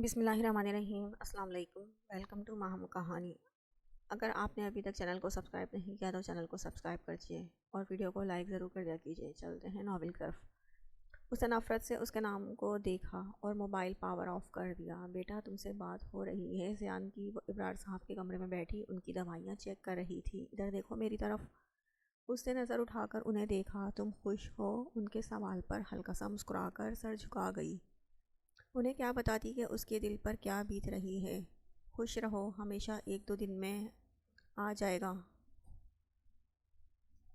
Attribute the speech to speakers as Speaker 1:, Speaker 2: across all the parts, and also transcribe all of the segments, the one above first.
Speaker 1: بسم اللہ الرحمن الرحیم۔ السلام علیکم، ویلکم ٹو ماہم کہانی۔ اگر آپ نے ابھی تک چینل کو سبسکرائب نہیں کیا تو چینل کو سبسکرائب کریے اور ویڈیو کو لائک ضرور کر دیا کیجیے۔ چلتے ہیں ناول کی طرف۔ اس نے نفرت سے اس کے نام کو دیکھا اور موبائل پاور آف کر دیا۔ بیٹا تم سے بات ہو رہی ہے، زیان کی۔ وہ ابرار صاحب کے کمرے میں بیٹھی ان کی دوائیاں چیک کر رہی تھی۔ ادھر دیکھو میری طرف۔ اس نے نظر اٹھا کر انہیں دیکھا۔ تم خوش ہو؟ ان کے سوال پر ہلکا سا مسکرا کر سر جھکا گئی۔ انہیں کیا بتاتی کہ اس کے دل پر کیا بیت رہی ہے۔ خوش رہو، ہمیشہ ایک دو دن میں آ جائے گا۔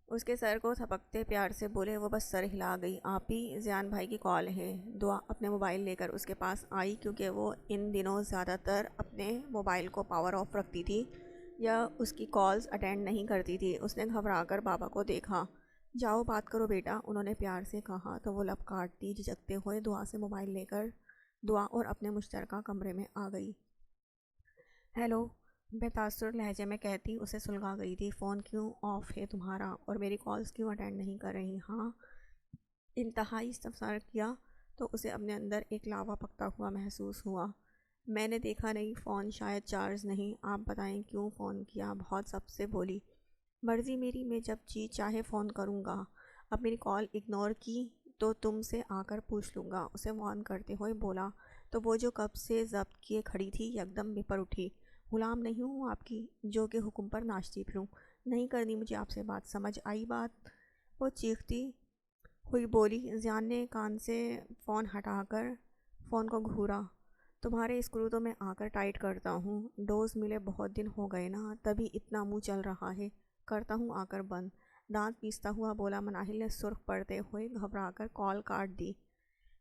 Speaker 1: اس کے سر کو تھپکتے پیار سے بولے۔ وہ بس سر ہلا گئی۔ آپی، زیان بھائی کی کال ہے۔ دعا اپنے موبائل لے کر اس کے پاس آئی، کیونکہ وہ ان دنوں زیادہ تر اپنے موبائل کو پاور آف رکھتی تھی یا اس کی کالز اٹینڈ نہیں کرتی تھی۔ اس نے گھبرا کر بابا کو دیکھا۔ جاؤ بات کرو بیٹا، انہوں نے پیار سے کہا تو وہ لب کاٹتی جھجکتے ہوئے دعا سے موبائل لے کر دعا اور اپنے مشترکہ کمرے میں آ گئی۔ ہیلو، بے تاثر لہجے میں کہتی اسے سلگا گئی تھی۔ فون کیوں آف ہے تمہارا؟ اور میری کالز کیوں اٹینڈ نہیں کر رہی؟ ہاں، انتہائی استفسار کیا تو اسے اپنے اندر ایک لاوا پکتا ہوا محسوس ہوا۔ میں نے دیکھا نہیں، فون شاید چارج نہیں۔ آپ بتائیں کیوں فون کیا؟ بہت سب سے بولی۔ مرضی میری، میں جب جی چاہے فون کروں گا۔ اب میری کال اگنور کی تو تم سے آ کر پوچھ لوں گا، اسے وارن کرتے ہوئے بولا تو وہ جو کب سے ضبط کیے کھڑی تھی یکدم بپر اٹھی۔ غلام نہیں ہوں آپ کی جو کہ حکم پر ناچتی پھروں۔ نہیں کرنی مجھے آپ سے بات، سمجھ آئی بات؟ وہ چیختی ہوئی بولی۔ زیان نے کان سے فون ہٹا کر فون کو گھورا۔ تمہارے اسکرو تو میں آ کر ٹائٹ کرتا ہوں۔ ڈوز ملے بہت دن ہو گئے نا، تبھی اتنا منہ چل رہا ہے۔ کرتا ہوں آ کر بند، دانت پیستا ہوا بولا۔ مناہل نے سرخ پڑتے ہوئے گھبرا کر کال کاٹ دی۔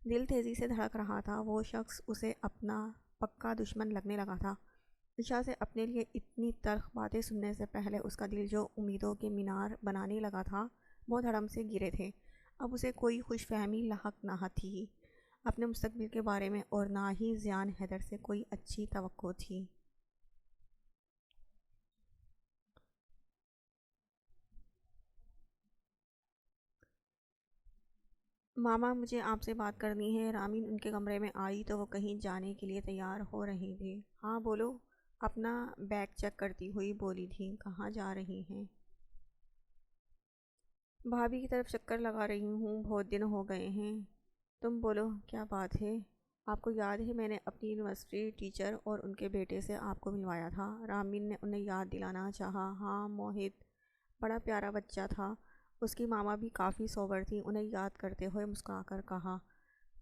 Speaker 1: دل تیزی سے دھڑک رہا تھا۔ وہ شخص اسے اپنا پکا دشمن لگنے لگا تھا۔ عشاء سے اپنے لیے اتنی تلخ باتیں سننے سے پہلے اس کا دل جو امیدوں کے مینار بنانے لگا تھا وہ دھڑم سے گرے تھے۔ اب اسے کوئی خوش فہمی لاحق نہ تھی اپنے مستقبل کے بارے میں، اور نہ ہی زیان حیدر سے کوئی اچھی توقع تھی۔ ماما، مجھے آپ سے بات کرنی ہے۔ رامین ان کے کمرے میں آئی تو وہ کہیں جانے کے لیے تیار ہو رہی تھی۔ ہاں بولو، اپنا بیگ چیک کرتی ہوئی بولی تھی۔ کہاں جا رہی ہیں؟ بھابھی کی طرف چکر لگا رہی ہوں، بہت دن ہو گئے ہیں۔ تم بولو کیا بات ہے؟ آپ کو یاد ہے میں نے اپنی یونیورسٹی ٹیچر اور ان کے بیٹے سے آپ کو ملوایا تھا؟ رامین نے انہیں یاد دلانا چاہا۔ ہاں، موہت بڑا پیارا بچہ تھا۔ اس کی ماما بھی کافی سوبر تھی، انہیں یاد کرتے ہوئے مسکرا کر کہا۔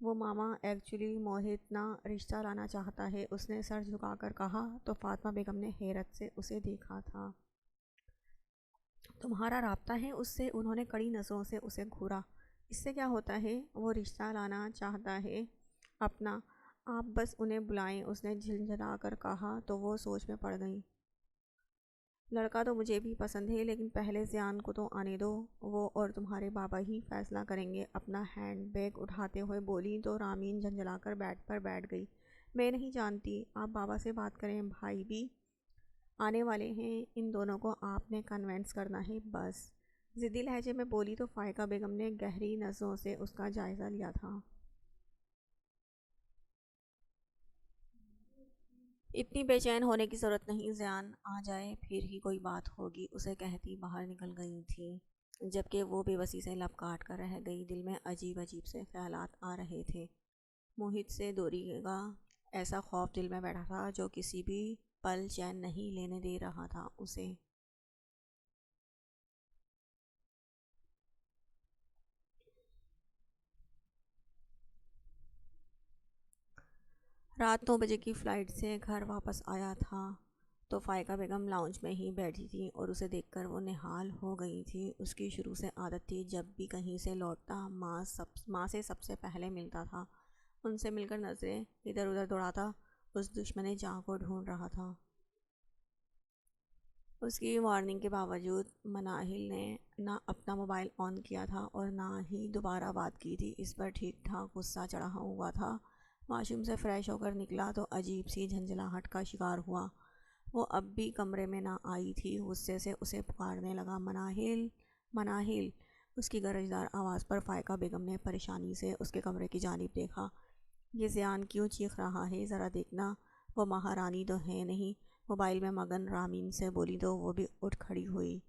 Speaker 1: وہ ماما ایکچولی موہت نہ رشتہ لانا چاہتا ہے، اس نے سر جھکا کر کہا تو فاطمہ بیگم نے حیرت سے اسے دیکھا تھا۔ تمہارا رابطہ ہے اس سے؟ انہوں نے کڑی نظروں سے اسے گھورا۔ اس سے کیا ہوتا ہے؟ وہ رشتہ لانا چاہتا ہے اپنا، آپ بس انہیں بلائیں، اس نے جھنجھلا کر کہا تو وہ سوچ میں پڑ گئیں۔ لڑکا تو مجھے بھی پسند ہے، لیکن پہلے زیان کو تو آنے دو، وہ اور تمہارے بابا ہی فیصلہ کریں گے۔ اپنا ہینڈ بیگ اٹھاتے ہوئے بولی تو رامین جھنجھلا کر بیڈ پر بیٹھ گئی۔ میں نہیں جانتی، آپ بابا سے بات کریں، بھائی بھی آنے والے ہیں، ان دونوں کو آپ نے کنونس کرنا ہے بس، ضدی لہجے میں بولی تو فائقہ بیگم نے گہری نظروں سے اس کا جائزہ لیا تھا۔ اتنی بے چین ہونے کی ضرورت نہیں، زیان آ جائے پھر ہی کوئی بات ہوگی، اسے کہتی باہر نکل گئی تھی، جبکہ وہ بے بسی سے لب کاٹ کر رہ گئی۔ دل میں عجیب عجیب سے خیالات آ رہے تھے۔ موہت سے دوری کا ایسا خوف دل میں بیٹھا تھا جو کسی بھی پل چین نہیں لینے دے رہا تھا اسے۔ رات 9 بجے کی فلائٹ سے گھر واپس آیا تھا تو فائقہ بیگم لاؤنج میں ہی بیٹھی تھی اور اسے دیکھ کر وہ نہال ہو گئی تھی۔ اس کی شروع سے عادت تھی جب بھی کہیں سے لوٹتا ماں سے سب سے پہلے ملتا تھا، ان سے مل کر نظریں ادھر ادھر دوڑاتا، اس دشمن جاں کو ڈھونڈ رہا تھا۔ اس کی وارننگ کے باوجود مناہل نے نہ اپنا موبائل آن کیا تھا اور نہ ہی دوبارہ بات کی تھی۔ اس پر ٹھیک ٹھاک غصہ چڑھا ہوا تھا۔ واش روم سے فریش ہو کر نکلا تو عجیب سی جھنجھلاہٹ کا شکار ہوا۔ وہ اب بھی کمرے میں نہ آئی تھی۔ غصے سے اسے پکارنے لگا، مناہل، مناہل۔ اس کی گرجدار آواز پر فائقہ بیگم نے پریشانی سے اس کے کمرے کی جانب دیکھا۔ یہ زیان کیوں چیخ رہا ہے ذرا دیکھنا، وہ مہارانی تو ہے نہیں، موبائل میں مگن رامین سے بولی تو وہ بھی اٹھ کھڑی ہوئی۔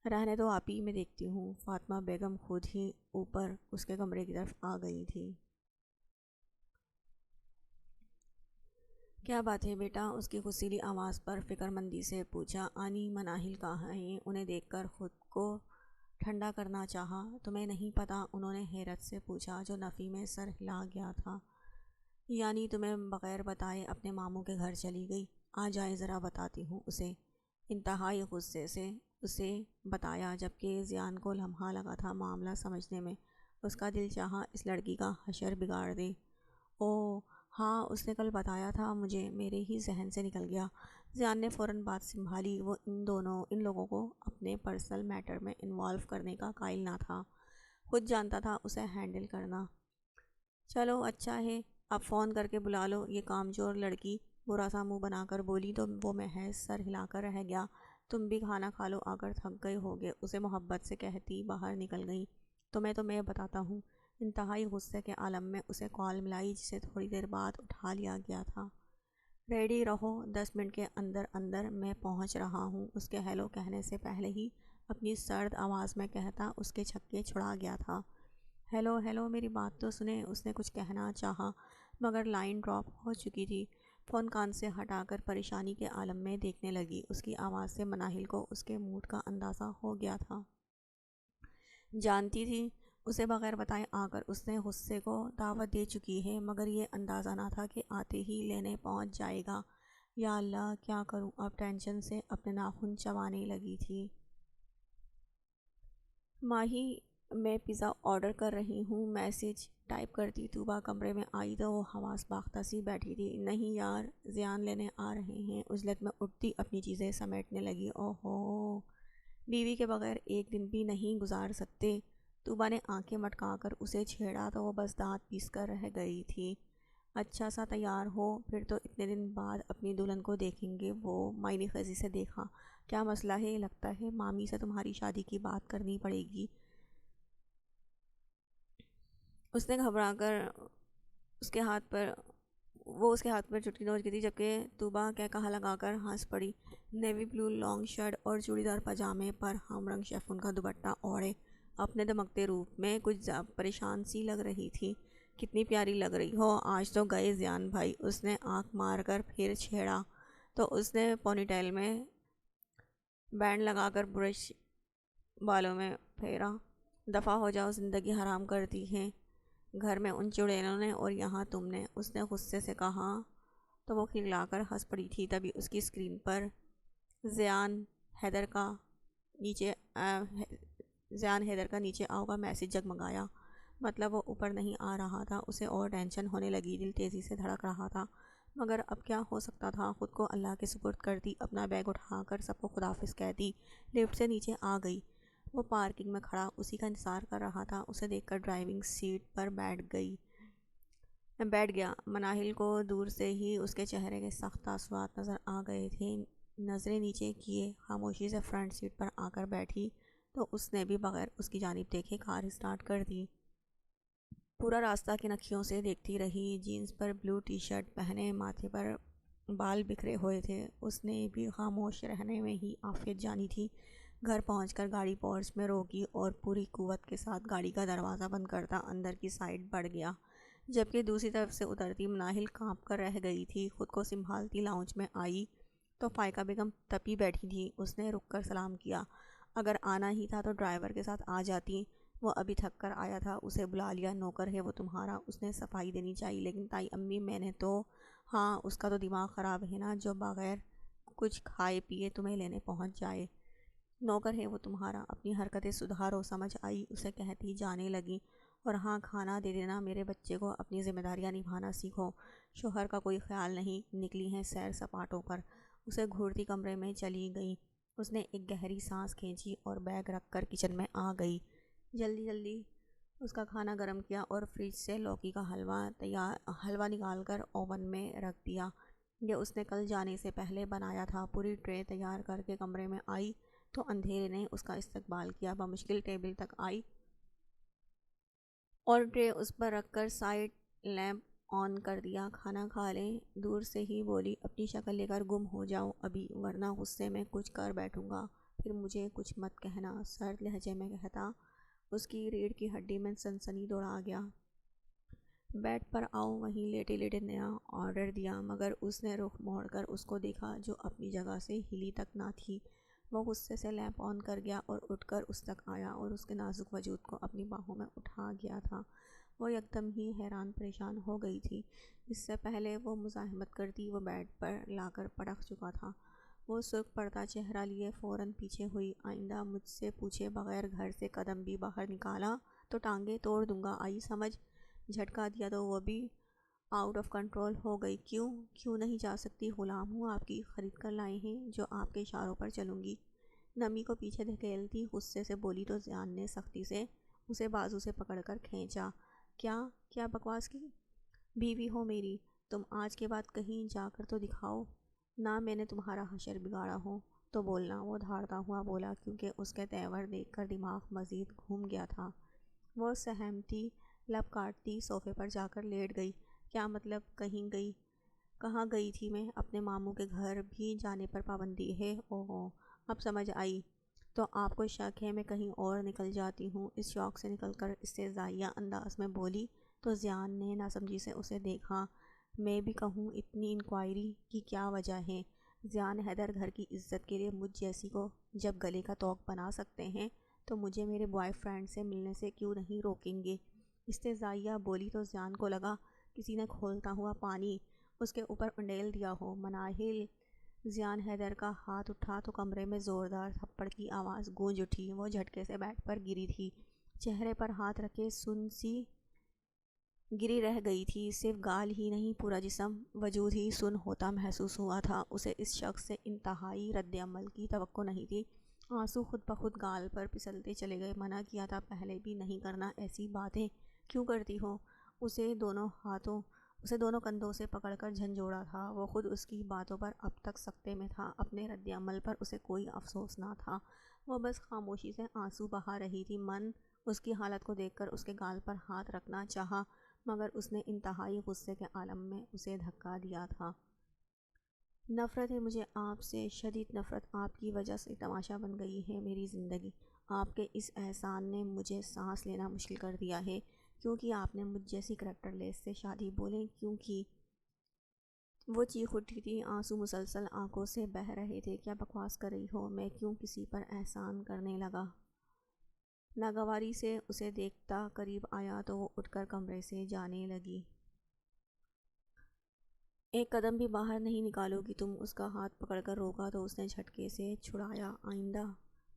Speaker 1: رہنے دو آپی، میں دیکھتی ہوں۔ فاطمہ بیگم خود ہی اوپر اس کے کمرے کی طرف آ گئی تھی۔ کیا بات ہے بیٹا؟ اس کی غصیلی آواز پر فکر مندی سے پوچھا۔ آنی مناہل کہاں ہیں؟ انہیں دیکھ کر خود کو ٹھنڈا کرنا چاہا۔ تمہیں نہیں پتہ؟ انہوں نے حیرت سے پوچھا، جو نفی میں سر ہلا گیا تھا۔ یعنی تمہیں بغیر بتائے اپنے ماموں کے گھر چلی گئی؟ آ جائے ذرا بتاتی ہوں اسے۔ انتہائی غصے سے اسے بتایا، جبکہ زیان کو لمحہ لگا تھا معاملہ سمجھنے میں۔ اس کا دل چاہا اس لڑکی کا حشر بگاڑ دے۔ اوہ ہاں، اس نے کل بتایا تھا مجھے، میرے ہی ذہن سے نکل گیا۔ زیان نے فوراً بات سنبھالی۔ وہ ان لوگوں کو اپنے پرسنل میٹر میں انوالو کرنے کا قائل نہ تھا، خود جانتا تھا اسے ہینڈل کرنا۔ چلو اچھا ہے، اب فون کر کے بلا لو۔ یہ کامچور لڑکی برا سا منہ بنا کر بولی تو وہ محض سر ہلا کر رہ گیا۔ تم بھی کھانا کھا لو، آ کر تھک گئے ہوگے، اسے محبت سے کہتی باہر نکل گئی۔ تمہیں تو میں بتاتا ہوں۔ انتہائی غصے کے عالم میں اسے کال ملائی، جسے تھوڑی دیر بعد اٹھا لیا گیا تھا۔ ریڈی رہو، 10 منٹ کے اندر اندر میں پہنچ رہا ہوں، اس کے ہیلو کہنے سے پہلے ہی اپنی سرد آواز میں کہتا اس کے چھکے چھڑا گیا تھا۔ ہیلو ہیلو، میری بات تو سنیں۔ اس نے کچھ کہنا چاہا مگر لائن ڈراپ ہو چکی تھی۔ فون کان سے ہٹا کر پریشانی کے عالم میں دیکھنے لگی۔ اس کی آواز سے مناہل کو اس کے موڈ کا اندازہ ہو گیا تھا۔ جانتی تھی اسے بغیر بتائے آ کر اس نے غصے کو دعوت دے چکی ہے، مگر یہ اندازہ نہ تھا کہ آتے ہی لینے پہنچ جائے گا۔ یا اللہ، کیا کروں اب؟ ٹینشن سے اپنے ناخن چبانے لگی تھی۔ ماہی، میں پیزا آرڈر کر رہی ہوں، میسج ٹائپ کرتی طوبیٰ کمرے میں آئی تو وہ حواس باختہ سی بیٹھی تھی۔ نہیں یار، زیان لینے آ رہے ہیں۔ عجلت میں اٹھتی اپنی چیزیں سمیٹنے لگی۔ اوہو، بیوی کے بغیر ایک دن بھی نہیں گزار سکتے؟ طوبیٰ نے آنکھیں مٹکا کر اسے چھیڑا تو وہ بس دانت پیس کر رہ گئی تھی۔ اچھا سا تیار ہو، پھر تو اتنے دن بعد اپنی دلہن کو دیکھیں گے۔ وہ معنی خیزی سے دیکھا۔ کیا مسئلہ ہے؟ لگتا ہے مامی سے تمہاری شادی کی بات کرنی پڑے گی۔ اس نے گھبرا کر اس کے ہاتھ پر چٹکی نوچ کی تھی، جبکہ طوبیٰ کہا لگا کر ہنس پڑی۔ نیوی بلو لانگ شرٹ اور چوڑی دار پاجامے پر ہم رنگ شیفون کا دوپٹہ اوڑھے اپنے دمکتے روپ میں کچھ پریشان سی لگ رہی تھی۔ کتنی پیاری لگ رہی ہو آج تو گئے زیان بھائی، اس نے آنکھ مار کر پھر چھیڑا تو اس نے پونی ٹیل میں بینڈ لگا کر برش بالوں میں پھیرا۔ دفع ہو جاؤ، زندگی حرام کر دی ہے گھر میں ان چڑیلوں نے، اور یہاں تم نے، اس نے غصے سے کہا تو وہ کھللا کر ہنس پڑی تھی۔ تبھی اس کی اسکرین پر زیان حیدر کا نیچے آؤ کا میسج جگمگایا۔ مطلب وہ اوپر نہیں آ رہا تھا۔ اسے اور ٹینشن ہونے لگی، دل تیزی سے دھڑک رہا تھا، مگر اب کیا ہو سکتا تھا؟ خود کو اللہ کے سپرد کرتی، اپنا بیگ اٹھا کر سب کو خداحافظ کہتی، لفٹ سے نیچے آ گئی۔ وہ پارکنگ میں کھڑا اسی کا انتظار کر رہا تھا۔ اسے دیکھ کر ڈرائیونگ سیٹ پر بیٹھ گیا۔ مناہل کو دور سے ہی اس کے چہرے کے سخت تاثرات نظر آ گئے تھے۔ نظریں نیچے کیے خاموشی سے فرنٹ سیٹ پر آ کر بیٹھی تو اس نے بھی بغیر اس کی جانب دیکھے کار اسٹارٹ کر دی۔ پورا راستہ کنکھیوں سے دیکھتی رہی۔ جینز پر بلو ٹی شرٹ پہنے، ماتھے پر بال بکھرے ہوئے تھے۔ اس نے بھی خاموش رہنے میں ہی عافیت جانی تھی۔ گھر پہنچ کر گاڑی پورچ میں روکی اور پوری قوت کے ساتھ گاڑی کا دروازہ بند کرتا اندر کی سائڈ بڑھ گیا، جبکہ دوسری طرف سے اترتی مناہل کانپ کر رہ گئی تھی۔ خود کو سنبھالتی لاؤنج میں آئی تو فائقہ بیگم تپی بیٹھی تھی۔ اس نے رک کر سلام کیا۔ اگر آنا ہی تھا تو ڈرائیور کے ساتھ آ جاتی، وہ ابھی تھک کر آیا تھا، اسے بلا لیا۔ نوکر ہے وہ تمہارا، اس نے صفائی دینی چاہیے، لیکن تائی امی میں نے تو… ہاں، اس کا تو دماغ خراب ہے نا، جو بغیر کچھ کھائے پیے تمہیں لینے پہنچ جائے۔ نوکر ہے وہ تمہارا، اپنی حرکتیں سدھارو، سمجھ آئی؟ اسے کہتی جانے لگی۔ اور ہاں، کھانا دے دینا، میرے بچے کو اپنی ذمہ داریاں نبھانا سیکھو۔ شوہر کا کوئی خیال نہیں، نکلی ہیں سیر سپاٹوں پر۔ اسے گھورتی کمرے میں چلی گئی۔ اس نے ایک گہری سانس کھینچی اور بیگ رکھ کر کچن میں آ گئی۔ جلدی اس کا کھانا گرم کیا اور فریج سے لوکی کا حلوہ نکال کر اوون میں رکھ دیا۔ یہ اس نے کل جانے سے پہلے بنایا تھا۔ پوری ٹرے تیار کر کے کمرے میں آئی تو اندھیرے نے اس کا استقبال کیا۔ بمشکل ٹیبل تک آئی اور ٹرے اس پر رکھ کر سائڈ لیمپ آن کر دیا۔ کھانا کھا لیں۔ دور سے ہی بولی، اپنی شکل لے کر گم ہو جاؤ ابھی، ورنہ غصے میں کچھ کر بیٹھوں گا، پھر مجھے کچھ مت کہنا، سرد لہجے میں کہتا۔ اس کی ریڑھ کی ہڈی میں سنسنی دوڑا گیا۔ بیڈ پر آؤ، وہیں لیٹے لیٹے نیا آرڈر دیا، مگر اس نے رخ موڑ کر اس کو دیکھا جو اپنی جگہ سے ہلی تک نہ تھی۔ وہ غصے سے لیمپ آن کر گیا اور اٹھ کر اس تک آیا اور اس کے نازک وجود کو اپنی باہوں میں اٹھا گیا تھا۔ وہ یکدم ہی حیران پریشان ہو گئی تھی۔ اس سے پہلے وہ مزاحمت کرتی، وہ بیڈ پر لا کر پٹک چکا تھا۔ وہ سرخ پڑتا چہرہ لیے فوراً پیچھے ہوئی۔ آئندہ مجھ سے پوچھے بغیر گھر سے قدم بھی باہر نکالا تو ٹانگیں توڑ دوں گا، آئی سمجھ؟ جھٹکا دیا تو وہ بھی آؤٹ آف کنٹرول ہو گئی۔ کیوں نہیں جا سکتی؟ غلام ہوں آپ کی، خرید کر لائے ہیں جو آپ کے اشاروں پر چلوں گی۔ نمی کو پیچھے دھکیلتی غصے سے بولی تو زیان نے سختی سے اسے بازو سے پکڑ کر کھینچا۔ کیا بکواس کی؟ بیوی ہو میری، تم آج کے بعد کہیں جا کر تو دکھاؤ نہ میں نے تمہارا حشر بگاڑا ہو تو بولنا، وہ دھاڑتا ہوا بولا، کیونکہ اس کے تیور دیکھ کر دماغ مزید گھوم گیا تھا۔ وہ سہمتی لب کاٹتی صوفے پر جا کر لیٹ گئی۔ کیا مطلب کہاں گئی تھی میں؟ اپنے ماموں کے گھر بھی جانے پر پابندی ہے؟ اوہ اب سمجھ آئی۔ تو آپ کو شک ہے میں کہیں اور نکل جاتی ہوں؟ اس شوق سے نکل کر استہزائیہ انداز میں بولی تو زیان نے ناسمجھی سے اسے دیکھا۔ میں بھی کہوں اتنی انکوائری کی کیا وجہ ہے؟ زیان حیدر گھر کی عزت کے لیے مجھ جیسی کو جب گلے کا طوق بنا سکتے ہیں تو مجھے میرے بوائے فرینڈ سے ملنے سے کیوں نہیں روکیں گے؟ استہزائیہ بولی تو زیان کو لگا کسی نے کھولتا ہوا پانی اس کے اوپر انڈیل دیا ہو۔ مناہل! زیان حیدر کا ہاتھ اٹھا تو کمرے میں زوردار تھپڑ کی آواز گونج اٹھی۔ وہ جھٹکے سے بیڈ پر گری تھی، چہرے پر ہاتھ رکھے سن سی گری رہ گئی تھی۔ صرف گال ہی نہیں، پورا جسم، وجود ہی سن ہوتا محسوس ہوا تھا۔ اسے اس شخص سے انتہائی رد عمل کی توقع نہیں تھی۔ آنسو خود بخود گال پر پھسلتے چلے گئے۔ منع کیا تھا پہلے بھی نہیں کرنا ایسی باتیں، کیوں کرتی ہو؟ اسے دونوں کندھوں سے پکڑ کر جھنجھوڑا تھا۔ وہ خود اس کی باتوں پر اب تک سکتے میں تھا، اپنے رد عمل پر اسے کوئی افسوس نہ تھا۔ وہ بس خاموشی سے آنسو بہا رہی تھی۔ من اس کی حالت کو دیکھ کر اس کے گال پر ہاتھ رکھنا چاہا، مگر اس نے انتہائی غصے کے عالم میں اسے دھکا دیا تھا۔ نفرت ہے مجھے آپ سے، شدید نفرت۔ آپ کی وجہ سے تماشا بن گئی ہے میری زندگی۔ آپ کے اس احسان نے مجھے سانس لینا مشکل کر دیا ہے۔ کیونکہ آپ نے مجھ جیسی کریکٹر لیس سے شادی بولیں کیونکہ؟ وہ چیخ اٹھی تھی، آنسو مسلسل آنکھوں سے بہہ رہے تھے۔ کیا بکواس کر رہی ہو؟ میں کیوں کسی پر احسان کرنے لگا؟ ناگواری سے اسے دیکھتا قریب آیا تو وہ اٹھ کر کمرے سے جانے لگی۔ ایک قدم بھی باہر نہیں نکالو گی تم؟ اس کا ہاتھ پکڑ کر روکا تو اس نے جھٹکے سے چھڑایا۔ آئندہ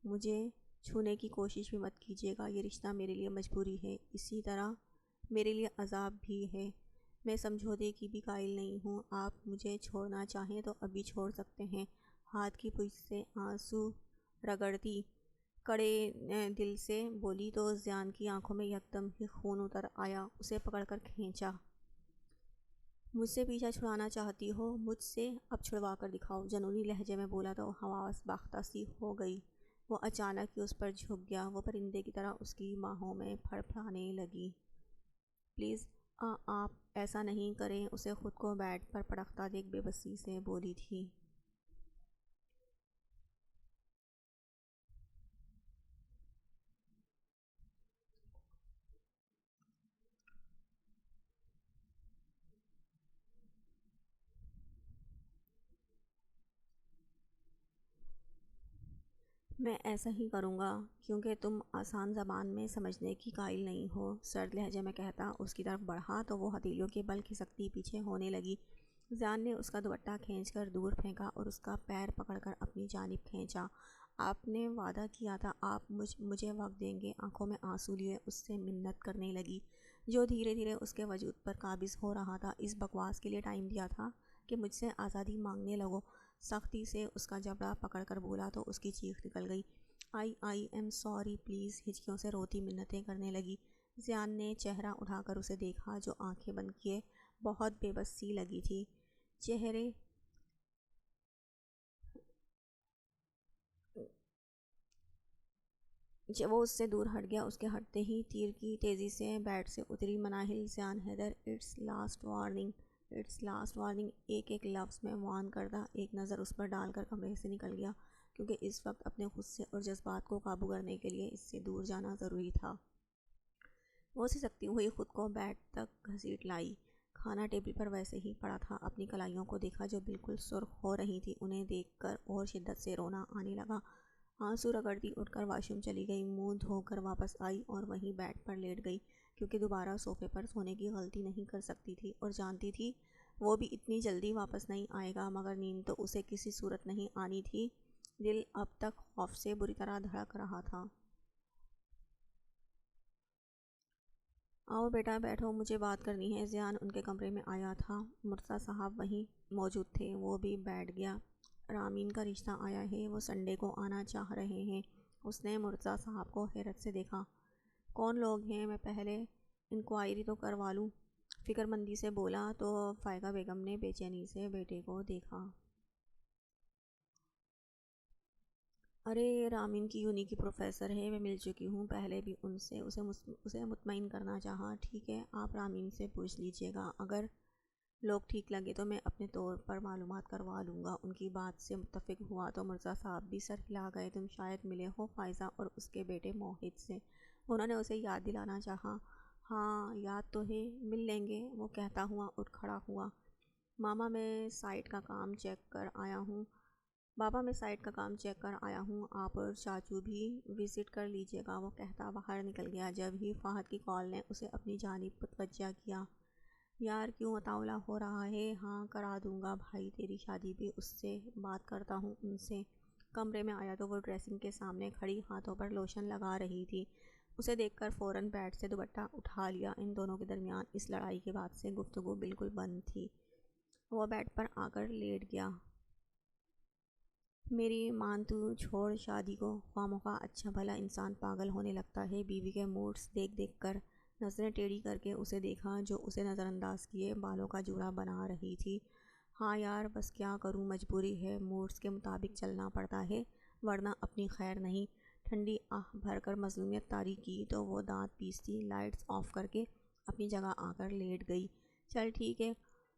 Speaker 1: مجھے چھونے کی کوشش بھی مت کیجیے گا، یہ رشتہ میرے لیے مجبوری ہے، اسی طرح میرے لیے عذاب بھی ہے۔ میں سمجھوتے کی بھی قائل نہیں ہوں۔ آپ مجھے چھوڑنا چاہیں تو ابھی چھوڑ سکتے ہیں۔ ہاتھ کی پشت سے آنسو رگڑتی کڑے دل سے بولی تو زیان کی آنکھوں میں یکدم ہی خون اتر آیا۔ اسے پکڑ کر کھینچا۔ مجھ سے پیچھا چھڑانا چاہتی ہو؟ مجھ سے؟ اب چھڑوا کر دکھاؤ، جنونی لہجے میں بولا تو حواس باختہ سی ہو گئی۔ وہ اچانک ہی اس پر جھک گیا۔ وہ پرندے کی طرح اس کی باہوں میں پھڑ پھڑانے لگی۔ پلیز آپ ایسا نہیں کریں، اسے خود کو بیڈ پر پڑکتا دیکھ بے بسی سے بولی تھی۔ میں ایسا ہی کروں گا کیونکہ تم آسان زبان میں سمجھنے کی قائل نہیں ہو، سرد لہجے میں کہتا اس کی طرف بڑھا تو وہ ہتھیلیوں کے بل کھسکتی پیچھے ہونے لگی۔ زیان نے اس کا دوپٹہ کھینچ کر دور پھینکا اور اس کا پیر پکڑ کر اپنی جانب کھینچا۔ آپ نے وعدہ کیا تھا آپ مجھے وقت دیں گے۔ آنکھوں میں آنسو لیے اس سے منت کرنے لگی، جو دھیرے دھیرے اس کے وجود پر قابض ہو رہا تھا۔ اس بکواس کے لیے ٹائم دیا تھا کہ مجھ سے آزادی مانگنے لگو؟ سختی سے اس کا جبڑا پکڑ کر بولا تو اس کی چیخ نکل گئی۔ آئی ایم سوری پلیز، ہچکیوں سے روتی منتیں کرنے لگی۔ زیان نے چہرہ اٹھا کر اسے دیکھا جو آنکھیں بند کیے بہت بے بس سی لگی تھی۔ جب وہ اس سے دور ہٹ گیا، اس کے ہٹتے ہی تیر کی تیزی سے بیڈ سے اتری Manahil Zayan Haider it's last warning, it's last warning ایک ایک لفظ میں وارن کردہ ایک نظر اس پر ڈال کر کمرے سے نکل گیا، کیونکہ اس وقت اپنے غصے اور جذبات کو قابو کرنے کے لیے اس سے دور جانا ضروری تھا۔ وہ سسکتی ہوئی خود کو بیڈ تک گھسیٹ لائی۔ کھانا ٹیبل پر ویسے ہی پڑا تھا۔ اپنی کلائیوں کو دیکھا جو بالکل سرخ ہو رہی تھی۔ انہیں دیکھ کر اور شدت سے رونا آنے لگا۔ آنسو رگڑتی اٹھ کر واش روم چلی گئی، منہ دھو کر واپس آئی اور وہیں بیڈ پر لیٹ گئی، کیونکہ دوبارہ صوفے پر سونے کی غلطی نہیں کر سکتی تھی، اور جانتی تھی وہ بھی اتنی جلدی واپس نہیں آئے گا، مگر نیند تو اسے کسی صورت نہیں آنی تھی۔ دل اب تک خوف سے بری طرح دھڑک رہا تھا۔ آؤ بیٹا بیٹھو، مجھے بات کرنی ہے۔ زیان ان کے کمرے میں آیا تھا۔ مرزا صاحب وہیں موجود تھے۔ وہ بھی بیٹھ گیا۔ رامین کا رشتہ آیا ہے، وہ سنڈے کو آنا چاہ رہے ہیں۔ اس نے مرزا صاحب کو حیرت سے دیکھا۔ کون لوگ ہیں؟ میں پہلے انکوائری تو کروا لوں، فکر مندی سے بولا تو فائقہ بیگم نے بے چینی سے بیٹے کو دیکھا۔ ارے رامین کی یونی کی پروفیسر ہے، میں مل چکی ہوں پہلے بھی ان سے، اسے مطمئن کرنا چاہا۔ ٹھیک ہے، آپ رامین سے پوچھ لیجئے گا، اگر لوگ ٹھیک لگے تو میں اپنے طور پر معلومات کروا لوں گا۔ ان کی بات سے متفق ہوا تو مرزا صاحب بھی سر ہلا گئے۔ تم شاید ملے ہو فائزہ اور اس کے بیٹے موہت سے، انہوں نے اسے یاد دلانا چاہا۔ ہاں یاد تو ہے، مل لیں گے، وہ کہتا ہوا اٹھ کھڑا ہوا۔ ماما میں سائٹ کا کام چیک کر آیا ہوں، بابا میں سائٹ کا کام چیک کر آیا ہوں، آپ اور چاچو بھی وزٹ کر لیجئے گا، وہ کہتا باہر نکل گیا۔ جب ہی فہد کی کال نے اسے اپنی جانب متوجہ کیا۔ یار کیوں مطالعہ ہو رہا ہے؟ ہاں کرا دوں گا بھائی، تیری شادی بھی اس سے بات کرتا ہوں ان سے۔ کمرے میں آیا تو وہ ڈریسنگ کے سامنے کھڑی ہاتھوں پر لوشن لگا رہی تھی۔ اسے دیکھ کر فوراً بیڈ سے دوپٹہ اٹھا لیا۔ ان دونوں کے درمیان اس لڑائی کے بعد سے گفتگو بالکل بند تھی۔ وہ بیڈ پر آ کر لیٹ گیا۔ میری مان تو چھوڑ شادی کو، خواہ مخواہ اچھا بھلا انسان پاگل ہونے لگتا ہے۔ بیوی کے موڈس دیکھ دیکھ کر نظریں ٹیڑھی کر کے اسے دیکھا جو اسے نظر انداز کیے بالوں کا جوڑا بنا رہی تھی۔ ہاں یار بس کیا کروں، مجبوری ہے، موڈس کے مطابق چلنا پڑتا ہے، ورنہ اپنی خیر نہیں۔ ٹھنڈی آہ بھر کر مظلومیت طاری کی تو وہ دانت پیستی لائٹس آف کر کے اپنی جگہ آ کر لیٹ گئی۔ چل ٹھیک ہے،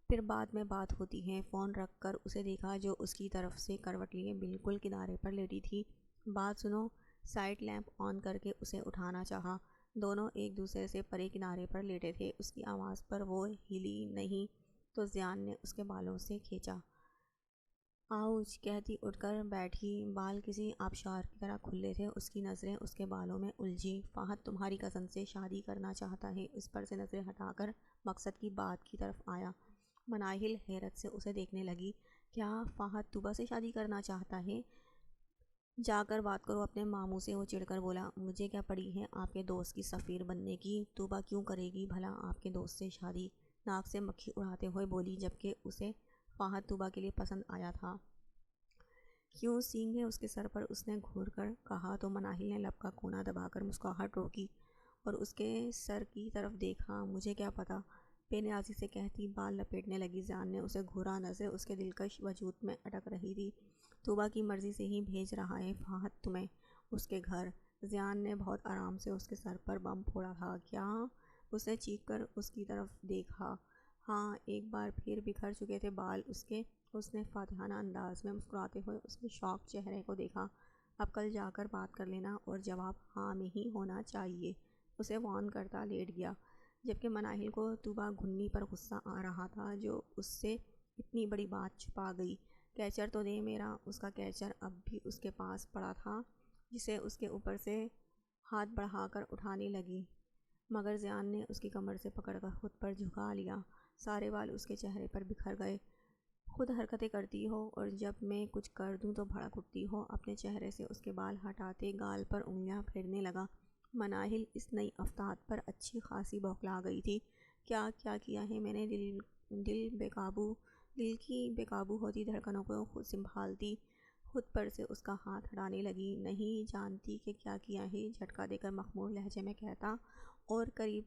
Speaker 1: پھر بعد میں بات ہوتی ہے۔ فون رکھ کر اسے دیکھا جو اس کی طرف سے کروٹ لیے بالکل کنارے پر لیٹی تھی۔ بات سنو، سائڈ لیمپ آن کر کے اسے اٹھانا چاہا۔ دونوں ایک دوسرے سے پرے کنارے پر لیٹے تھے۔ اس کی آواز پر وہ ہلی نہیں تو زیان نے اس کے بالوں سے کھینچا۔ آؤچ کہتی اٹھ کر بیٹھی، بال کسی آبشار کی طرح کھلے تھے۔ اس کی نظریں اس کے بالوں میں الجھی۔ فہد تمہاری کزن سے شادی کرنا چاہتا ہے، اس پر سے نظریں ہٹا کر مقصد کی بات کی طرف آیا۔ مناہل حیرت سے اسے دیکھنے لگی۔ کیا فہد طوبیٰ سے شادی کرنا چاہتا ہے؟ جا کر بات کرو اپنے ماموں سے، وہ چڑ کر بولا۔ مجھے کیا پڑی ہے آپ کے دوست کی سفیر بننے کی؟ طوبیٰ کیوں کرے گی بھلا آپ کے دوست سے شادی؟ ناک سے مکھی اڑاتے ہوئے بولی، جبکہ اسے فہد طوبیٰ کے لیے پسند آیا تھا۔ کیوں سینگ ہے اس کے سر پر؟ اس نے گھور کر کہا تو مناہل نے لب کا کونا دبا کر مسکراہٹ روکی اور اس کے سر کی طرف دیکھا۔ مجھے کیا پتا، بے نیازی سے کہتی بال لپیٹنے لگی۔ زیان نے اسے گھورا، نظریں اس کے دلکش وجود میں اٹک رہی تھی۔ طوبیٰ کی مرضی سے ہی بھیج رہا ہے فہد تمہیں اس کے گھر۔ زیان نے بہت آرام سے اس کے سر پر بم پھوڑا تھا۔ کیا؟ اس نے چیخ کر اس کی طرف دیکھا۔ ہاں، ایک بار پھر بکھر چکے تھے بال اس کے۔ اس نے فاتحانہ انداز میں مسکراتے ہوئے اس کے شاک چہرے کو دیکھا۔ اب کل جا کر بات کر لینا اور جواب ہاں میں ہی ہونا چاہیے، اسے وارن کرتا لیٹ گیا، جبکہ مناہل کو طوبیٰ گھنی پر غصہ آ رہا تھا جو اس سے اتنی بڑی بات چھپا گئی۔ کیچر تو دے میرا۔ اس کا کیچر اب بھی اس کے پاس پڑا تھا، جسے اس کے اوپر سے ہاتھ بڑھا کر اٹھانے لگی، مگر زیان نے اس کی کمر سے پکڑ کر خود پر جھکا لیا۔ سارے بال اس کے چہرے پر بکھر گئے۔ خود حرکتیں کرتی ہو اور جب میں کچھ کر دوں تو بھڑک اٹھتی ہو۔ اپنے چہرے سے اس کے بال ہٹاتے گال پر انگلیاں پھیرنے لگا۔ مناہل اس نئی افتاد پر اچھی خاصی بوکھلا گئی تھی۔ کیا کیا ہے میں نے؟ دل کی بے قابو ہوتی دھڑکنوں کو خود سنبھالتی خود پر سے اس کا ہاتھ ہٹانے لگی۔ نہیں جانتی کہ کیا کیا ہے، جھٹکا دے کر مخمور لہجے میں کہتا اور قریب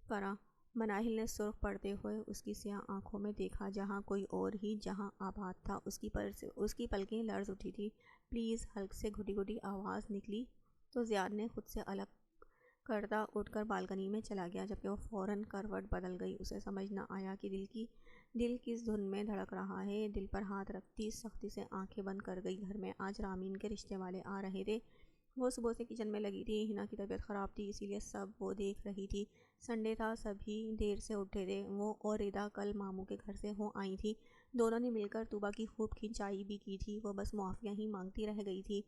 Speaker 1: کرا۔ مناہل نے سرخ پڑتے ہوئے اس کی سیاہ آنکھوں میں دیکھا جہاں کوئی اور ہی جہاں آباد تھا۔ اس کی پلکیں لرز اٹھی تھی۔ پلیز، حلق سے گھٹی گھٹی آواز نکلی۔ تو زیاد نے خود سے الگ کرتا اٹھ کر بالکنی میں چلا گیا، جبکہ وہ فوراً کروٹ بدل گئی۔ اسے سمجھ نہ آیا کہ دل کس دھن میں دھڑک رہا ہے۔ دل پر ہاتھ رکھتی سختی سے آنکھیں بند کر گئی۔ گھر میں آج رامین کے رشتے والے آ رہے تھے۔ وہ صبح سے کچن میں لگی تھی۔ ہنا کی طبیعت خراب تھی، اسی لیے سب وہ دیکھ رہی تھی۔ سنڈے تھا، سبھی دیر سے اٹھے تھے۔ وہ اور ردا کل ماموں کے گھر سے ہو آئی تھی۔ دونوں نے مل کر طوبا کی خوب کھنچائی بھی کی تھی۔ وہ بس معافیاں ہی مانگتی رہ گئی تھی۔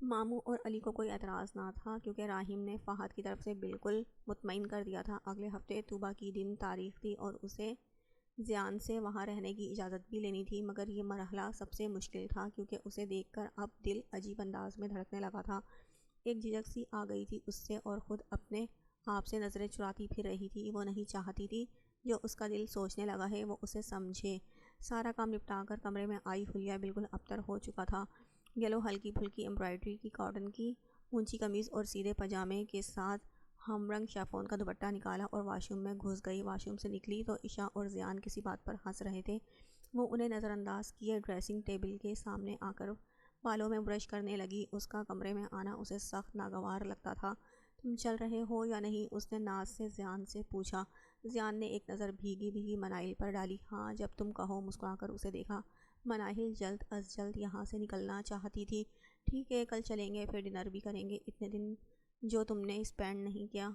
Speaker 1: ماموں اور علی کو کوئی اعتراض نہ تھا، کیونکہ راہیم نے فہد کی طرف سے بالکل مطمئن کر دیا تھا۔ اگلے ہفتے طوبا کی دن تاریخ تھی اور اسے زیان سے وہاں رہنے کی اجازت بھی لینی تھی، مگر یہ مرحلہ سب سے مشکل تھا، کیونکہ اسے دیکھ کر اب دل عجیب انداز میں دھڑکنے لگا تھا۔ ایک جھجک سی آ گئی تھی اس سے، اور خود اپنے آپ سے نظریں چراتی پھر رہی تھی۔ وہ نہیں چاہتی تھی جو اس کا دل سوچنے لگا ہے وہ اسے سمجھے۔ سارا کام نپٹا کر کمرے میں آئی حلیہ بالکل ابتر ہو چکا تھا۔ یلو ہلکی پھلکی ایمبرائڈری کی کاٹن کی اونچی قمیض اور سیدھے پاجامے کے ساتھ ہم رنگ شیفون کا دوپٹہ نکالا اور واش روم میں گھس گئی۔ واش روم سے نکلی تو عشاء اور زیان کسی بات پر ہنس رہے تھے۔ وہ انہیں نظر انداز کیے ڈریسنگ ٹیبل کے سامنے آ کر بالوں میں برش کرنے لگی۔ اس کا کمرے میں آنا اسے سخت ناگوار لگتا تھا۔ تم چل رہے ہو یا نہیں؟ اس نے ناز سے زیان سے پوچھا۔ زیان نے ایک نظر بھیگی بھیگی مناہل پر ڈالی۔ ہاں جب تم کہو، مسکرا کر اسے دیکھا۔ مناہل جلد از جلد یہاں سے نکلنا چاہتی تھی۔ ٹھیک ہے، کل چلیں گے، پھر ڈنر بھی کریں گے۔ اتنے دن جو تم نے اسپینڈ نہیں کیا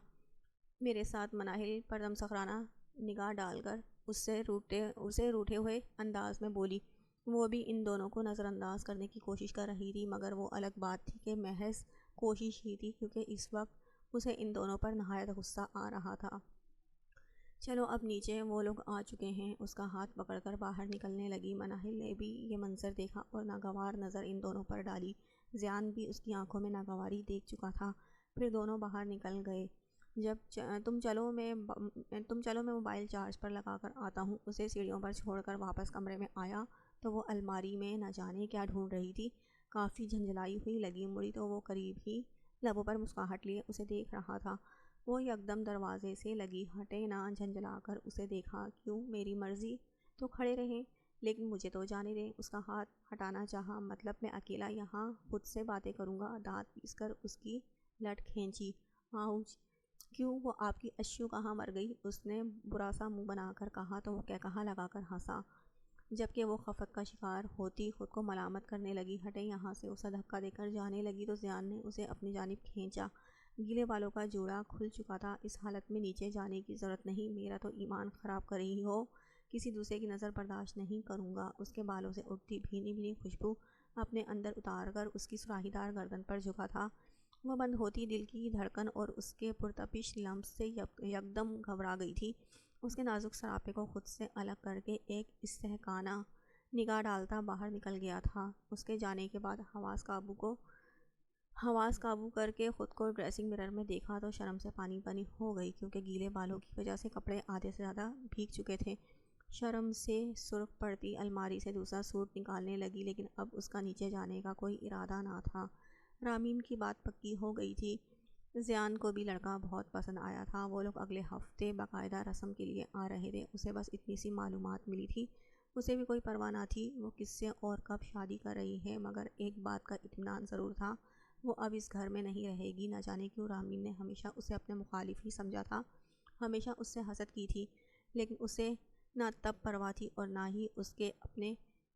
Speaker 1: میرے ساتھ، مناہل پردم سخرانہ نگاہ ڈال کر اسے روٹھے ہوئے انداز میں بولی۔ وہ بھی ان دونوں کو نظر انداز کرنے کی کوشش کر رہی تھی، مگر وہ الگ بات تھی کہ محض کوشش ہی تھی، کیونکہ اس وقت اسے ان دونوں پر نہایت غصہ آ رہا تھا۔ چلو اب نیچے، وہ لوگ آ چکے ہیں۔ اس کا ہاتھ پکڑ کر باہر نکلنے لگی۔ مناہل نے بھی یہ منظر دیکھا اور ناگوار نظر ان دونوں پر ڈالی۔ زیان بھی اس کی آنکھوں میں ناگواری دیکھ چکا تھا۔ پھر دونوں باہر نکل گئے۔ تم چلو میں موبائل چارج پر لگا کر آتا ہوں۔ اسے سیڑھیوں پر چھوڑ کر واپس کمرے میں آیا تو وہ الماری میں نہ جانے کیا ڈھونڈ رہی تھی۔ کافی جھنجھلائی ہوئی لگی، مڑی تو وہ قریب ہی لبوں پر مسکراہٹ لیے اسے دیکھ رہا تھا۔ وہ یکدم دروازے سے لگی ہٹے نہ، جھنجھلا کر اسے دیکھا۔ کیوں؟ میری مرضی تو کھڑے رہیں، لیکن مجھے تو جانے دیں۔ اس کا ہاتھ ہٹانا چاہا۔ مطلب میں اکیلا یہاں خود سے باتیں کروں گا؟ دانت پیس کر اس کی لٹ کھینچی۔ آؤچ! کیوں؟ وہ آپ کی اشو کہاں مر گئی؟ اس نے برا سا منہ بنا کر کہا تو وہ کہا لگا کر ہنسا، جبکہ وہ خفت کا شکار ہوتی خود کو ملامت کرنے لگی۔ ہٹے یہاں سے! اسے دھکا دے کر جانے لگی تو زیان نے اسے اپنی جانب کھینچا۔ گیلے بالوں کا جوڑا کھل چکا تھا۔ اس حالت میں نیچے جانے کی ضرورت نہیں، میرا تو ایمان خراب کر رہی ہو۔ کسی دوسرے کی نظر برداشت نہیں کروں گا۔ اس کے بالوں سے اٹھتی بھینی بھینی خوشبو اپنے اندر اتار کر اس کی سراہی دار گردن پر جھکا تھا۔ وہ بند ہوتی دل کی دھڑکن اور اس کے پرتپش لمس سے یکدم گھبرا گئی تھی۔ اس کے نازک سراپے کو خود سے الگ کر کے ایک استحقانہ نگاہ ڈالتا باہر نکل گیا تھا۔ اس کے جانے کے بعد حواس قابو کر کے خود کو ڈریسنگ مرر میں دیکھا تو شرم سے پانی پانی ہو گئی، کیونکہ گیلے بالوں کی وجہ سے کپڑے آدھے سے زیادہ بھیگ چکے تھے۔ شرم سے سرخ پڑتی الماری سے دوسرا سوٹ نکالنے لگی، لیکن اب اس کا نیچے جانے کا کوئی ارادہ نہ تھا۔ رامین کی بات پکی ہو گئی تھی۔ زیان کو بھی لڑکا بہت پسند آیا تھا۔ وہ لوگ اگلے ہفتے باقاعدہ رسم کے لیے آ رہے تھے۔ اسے بس اتنی سی معلومات ملی تھی۔ اسے بھی کوئی پرواہ نہ تھی وہ کس سے اور کب شادی کر رہی ہے، مگر ایک بات کا اطمینان ضرور تھا، وہ اب اس گھر میں نہیں رہے گی۔ نہ جانے کیوں رامین نے ہمیشہ اسے اپنے مخالف ہی سمجھا تھا، ہمیشہ اس سے حسد کی تھی، لیکن اسے نہ تب پرواہ تھی اور نہ ہی اس کے اپنے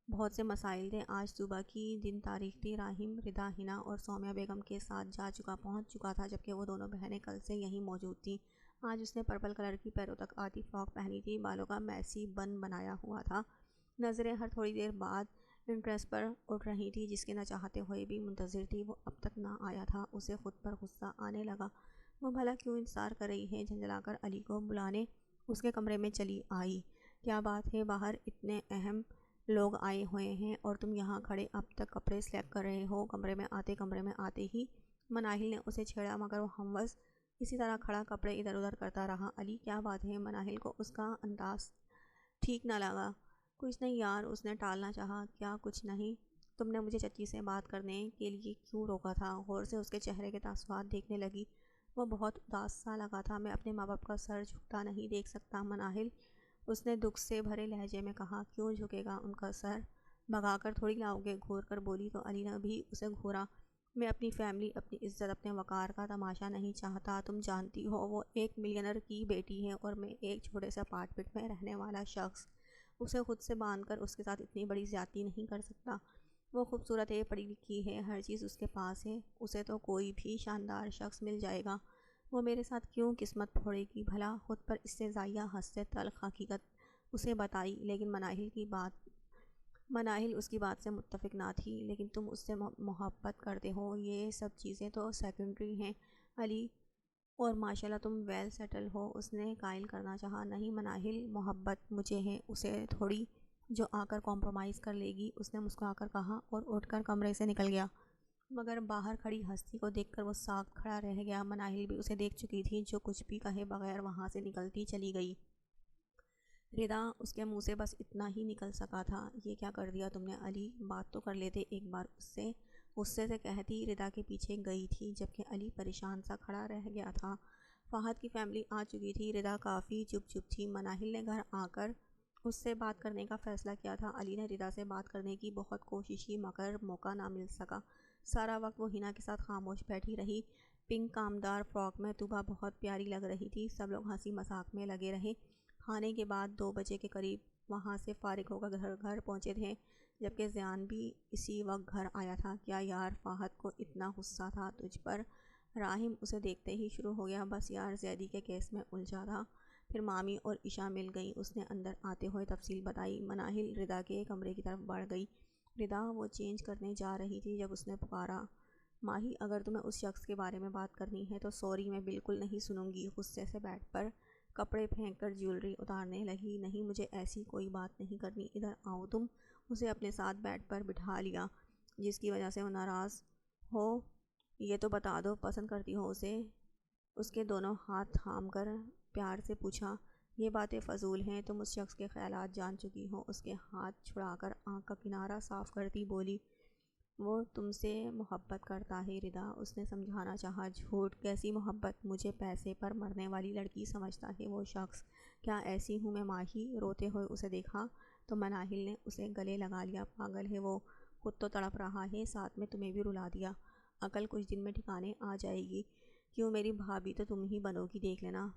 Speaker 1: بہت سے مسائل تھے۔ آج صبح کی دن تاریخ تھی۔ راہیم ردا، ہنا اور سومیہ بیگم کے ساتھ جا پہنچ چکا تھا، جبکہ وہ دونوں بہنیں کل سے یہیں موجود تھیں۔ آج اس نے پرپل کلر کی پیروں تک آتی فراک پہنی تھی، بالوں کا میسی بن بنایا ہوا تھا۔ نظریں ہر تھوڑی دیر بعد انٹرس پر اٹھ رہی تھی، جس کے نہ چاہتے ہوئے بھی منتظر تھی۔ وہ اب تک نہ آیا تھا۔ اسے خود پر غصہ آنے لگا۔ وہ بھلا کیوں انتظار کر رہی ہے؟ جھنجھلا کر علی کو بلانے اس کے کمرے میں چلی آئی۔ کیا بات ہے؟ باہر اتنے اہم لوگ آئے ہوئے ہیں اور تم یہاں کھڑے اب تک کپڑے سلیکٹ کر رہے ہو؟ کمرے میں آتے ہی مناہل نے اسے چھیڑا، مگر وہ ہموز اسی طرح کھڑا کپڑے ادھر ادھر کرتا رہا۔ علی کیا بات ہے؟ مناہل کو اس کا انداز ٹھیک نہ لگا۔ کچھ نہیں یار، اس نے ٹالنا چاہا۔ کیا کچھ نہیں؟ تم نے مجھے چچی سے بات کرنے کے لیے کیوں روکا تھا؟ غور سے اس کے چہرے کے تاثرات دیکھنے لگی۔ وہ بہت اداس سا لگا تھا۔ میں اپنے ماں باپ کا سر جھکتا نہیں دیکھ سکتا مناہل، اس نے دکھ سے بھرے لہجے میں کہا۔ کیوں جھکے گا ان کا سر؟ بھگا کر تھوڑی لاؤ گے؟ گھور کر بولی تو علی نے بھی اسے گھورا۔ میں اپنی فیملی، اپنی عزت، اپنے وقار کا تماشا نہیں چاہتا۔ تم جانتی ہو وہ ایک ملینر کی بیٹی ہے اور میں ایک چھوٹے سے اپارٹمنٹ میں رہنے والا شخص۔ اسے خود سے باندھ کر اس کے ساتھ اتنی بڑی زیادتی نہیں کر سکتا۔ وہ خوبصورت ہے، پڑھی لکھی ہے، ہر چیز اس کے پاس ہے، اسے تو کوئی بھی شاندار شخص مل جائے گا۔ وہ میرے ساتھ کیوں قسمت پھوڑے گی بھلا؟ خود پر استہزائیہ ہنستے تلخ حقیقت اسے بتائی، لیکن مناہل اس کی بات سے متفق نہ تھی۔ لیکن تم اس سے محبت کرتے ہو، یہ سب چیزیں تو سیکنڈری ہیں علی، اور ماشاءاللہ تم ویل سیٹل ہو۔ اس نے قائل کرنا چاہا، نہیں مناہل، محبت مجھے ہے، اسے تھوڑی جو آ کر کمپرومائز کر لے گی، اس نے مسکرا کر کہا اور اٹھ کر کمرے سے نکل گیا۔ مگر باہر کھڑی ہستی کو دیکھ کر وہ ساکت کھڑا رہ گیا۔ مناہل بھی اسے دیکھ چکی تھی، جو کچھ بھی کہے بغیر وہاں سے نکلتی چلی گئی۔ ردا اس کے منہ سے بس اتنا ہی نکل سکا تھا، یہ کیا کر دیا تم نے علی؟ بات تو کر لیتے ایک بار اس سے، غصے سے کہتی۔ ردا کے پیچھے گئی تھی جبکہ علی پریشان سا کھڑا رہ گیا تھا۔ فہد کی فیملی آ چکی تھی۔ ردا کافی چپ تھی۔ مناہل نے گھر آ کر اس سے بات کرنے کا فیصلہ کیا تھا۔ علی نے ردا سے بات کرنے کی بہت کوشش کی مگر موقع نہ مل سکا۔ سارا وقت وہ ہنا کے ساتھ خاموش بیٹھی رہی۔ پنک کامدار فراک میں طوبیٰ بہت پیاری لگ رہی تھی۔ سب لوگ ہنسی مذاق میں لگے رہے۔ کھانے کے بعد 2 بجے کے قریب وہاں سے فارغ ہو کر گھر پہنچے تھے، جبکہ زیان بھی اسی وقت گھر آیا تھا۔ کیا یار فہد کو اتنا غصہ تھا تجھ پر؟ راحم اسے دیکھتے ہی شروع ہو گیا۔ بس یار زیدی کے کیس میں الجھا تھا۔ پھر مامی اور عشا مل گئیں۔ اس نے اندر آتے ہوئے تفصیل بتائی۔ مناہل ردا کے کمرے کی طرف بڑھ گئی۔ ردا وہ چینج کرنے جا رہی تھی جب اس نے پکارا، ماہی اگر تمہیں اس شخص کے بارے میں بات کرنی ہے تو سوری، میں بالکل نہیں سنوں گی۔ غصے سے بیڈ پر کپڑے پھینک کر جیولری اتارنے لگی۔ نہیں مجھے ایسی کوئی بات نہیں کرنی، ادھر آؤ تم۔ اسے اپنے ساتھ بیڈ پر بٹھا لیا۔ جس کی وجہ سے وہ ناراض ہو یہ تو بتا دو، پسند کرتی ہو اسے؟ اس کے دونوں ہاتھ تھام کر پیار سے پوچھا۔ یہ باتیں فضول ہیں، تم اس شخص کے خیالات جان چکی ہو۔ اس کے ہاتھ چھڑا کر آنکھ کا کنارہ صاف کرتی بولی، وہ تم سے محبت کرتا ہے ردا۔ اس نے سمجھانا چاہا۔ جھوٹ، کیسی محبت؟ مجھے پیسے پر مرنے والی لڑکی سمجھتا ہے وہ شخص؟ کیا ایسی ہوں میں ماہی؟ روتے ہوئے اسے دیکھا تو مناہل نے اسے گلے لگا لیا۔ پاگل ہے وہ، خود تو تڑپ رہا ہے، ساتھ میں تمہیں بھی رلا دیا۔ عقل کچھ دن میں ٹھکانے آ جائے گی۔ کیوں، میری بھابھی تو تم ہی بنو گی، دیکھ لینا۔